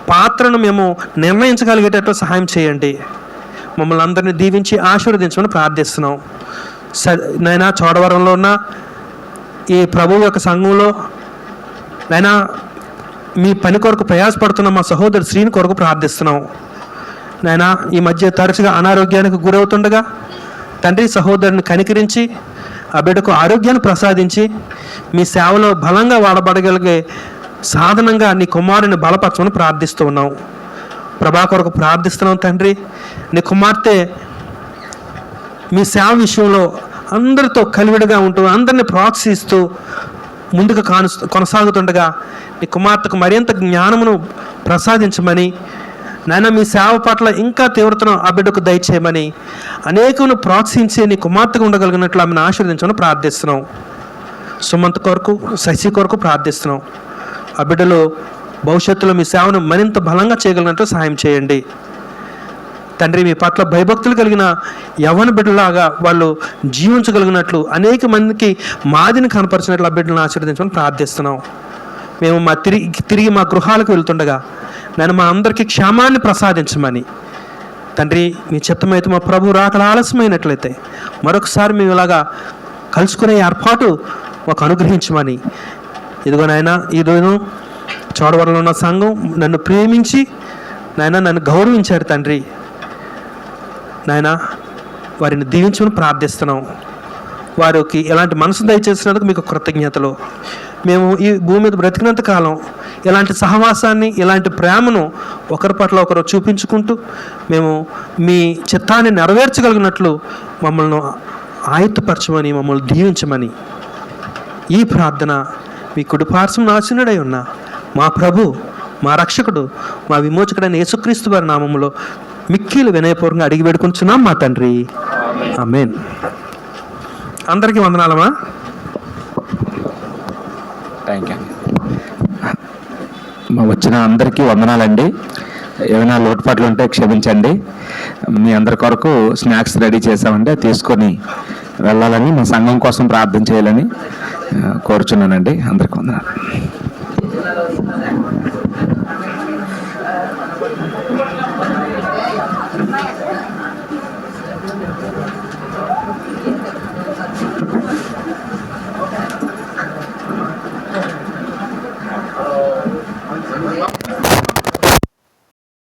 పాత్రను మేము నిర్ణయించగలిగేటట్లు సహాయం చేయండి. మమ్మల్ని అందరినీ దీవించి ఆశీర్వదించమని ప్రార్థిస్తున్నాం నాయనా. చోడవరంలో ఉన్న ఈ ప్రభువు యొక్క సంఘంలో నాయనా మీ పని కొరకు ప్రయాసపడుతున్న మా సహోదరు శ్రీని కొరకు ప్రార్థిస్తున్నాం నాయనా. ఈ మధ్య తరచుగా అనారోగ్యానికి గురవుతుండగా తండ్రి సహోదరుని కనికరించి ఆ బిడ్డకు ఆరోగ్యాన్ని ప్రసాదించి మీ సేవలో బలంగా వాడబడగలిగే సాధనంగా నీ కుమారుని బలపరచమని ప్రార్థిస్తూ ఉన్నాం. ప్రభా కొరకు ప్రార్థిస్తున్నాం తండ్రి. నీ కుమార్తె మీ సేవ విషయంలో అందరితో కలివిడిగా ఉంటూ, అందరినీ ప్రోత్సహిస్తూ ముందుకు కొనసాగుతుండగా నీ కుమార్తెకు మరింత జ్ఞానమును ప్రసాదించమని నాయన, మీ సేవ పట్ల ఇంకా తీవ్రతను ఆ బిడ్డకు దయచేయమని, అనేకులను ప్రోత్సహించి నీ కుమార్తెకు ఉండగలిగినట్లు ఆమెను ఆశీర్వదించమని ప్రార్థిస్తున్నాం. సుమంత్ కొరకు, శశి కొరకు ప్రార్థిస్తున్నాం. ఆ బిడ్డలు భవిష్యత్తులో మీ సేవను మరింత బలంగా చేయగలిగినట్లు సహాయం చేయండి తండ్రి. మీ పట్ల భయభక్తులు కలిగిన యవ్వన బిడ్డలాగా వాళ్ళు జీవించగలిగినట్లు, అనేక మందికి మాదిని కనపరిచినట్లు ఆ బిడ్డలను ఆశీర్వదించమని ప్రార్థిస్తున్నాం. మేము తిరిగి మా గృహాలకు వెళ్తుండగా నేను మా అందరికీ క్షేమాన్ని ప్రసాదించమని తండ్రి, మీ చిత్తమైతే మా ప్రభు రాకడ ఆలస్యమైనట్లయితే మరొకసారి మేము ఇలాగా కలుసుకునే ఏర్పాటు మాకు అనుగ్రహించమని. ఇదిగో నాయన, ఈరోజు చోడవరంలో ఉన్న సంఘం నన్ను ప్రేమించి నాయన నన్ను గౌరవించారు తండ్రి. నాయన, వారిని దీవించమని ప్రార్థిస్తున్నాం. వారికి ఎలాంటి మనసు దయచేసినందుకు మీకు కృతజ్ఞతలు. మేము ఈ భూమి మీద బ్రతికినంత కాలం ఇలాంటి సహవాసాన్ని, ఇలాంటి ప్రేమను ఒకరి పట్ల ఒకరు చూపించుకుంటూ మేము మీ చిత్తాన్ని నెరవేర్చగలిగినట్లు మమ్మల్ని ఆయుత్తపరచమని, మమ్మల్ని దీవించమని ఈ ప్రార్థన మీ కుడిపార్శ్వం నాశనుడై ఉన్న మా ప్రభు, మా రక్షకుడు, మా విమోచకుడైన యేసుక్రీస్తు వారి నామములో మిక్కిలు వినయపూర్వకంగా అడిగి వేడుకుంటున్నాం మా తండ్రి. ఆమేన్. అందరికీ వందనాలమ్మా. Thank you. వచ్చిన అందరికీ వందనాలండి. ఏమైనా లోటుపాట్లు ఉంటే క్షమించండి. మీ అందరి కొరకు స్నాక్స్ రెడీ చేసామంటే తీసుకొని వెళ్ళాలని, మా సంఘం కోసం ప్రార్థన చేయాలని కోరుచున్నానండి. అందరికీ వందనాలు.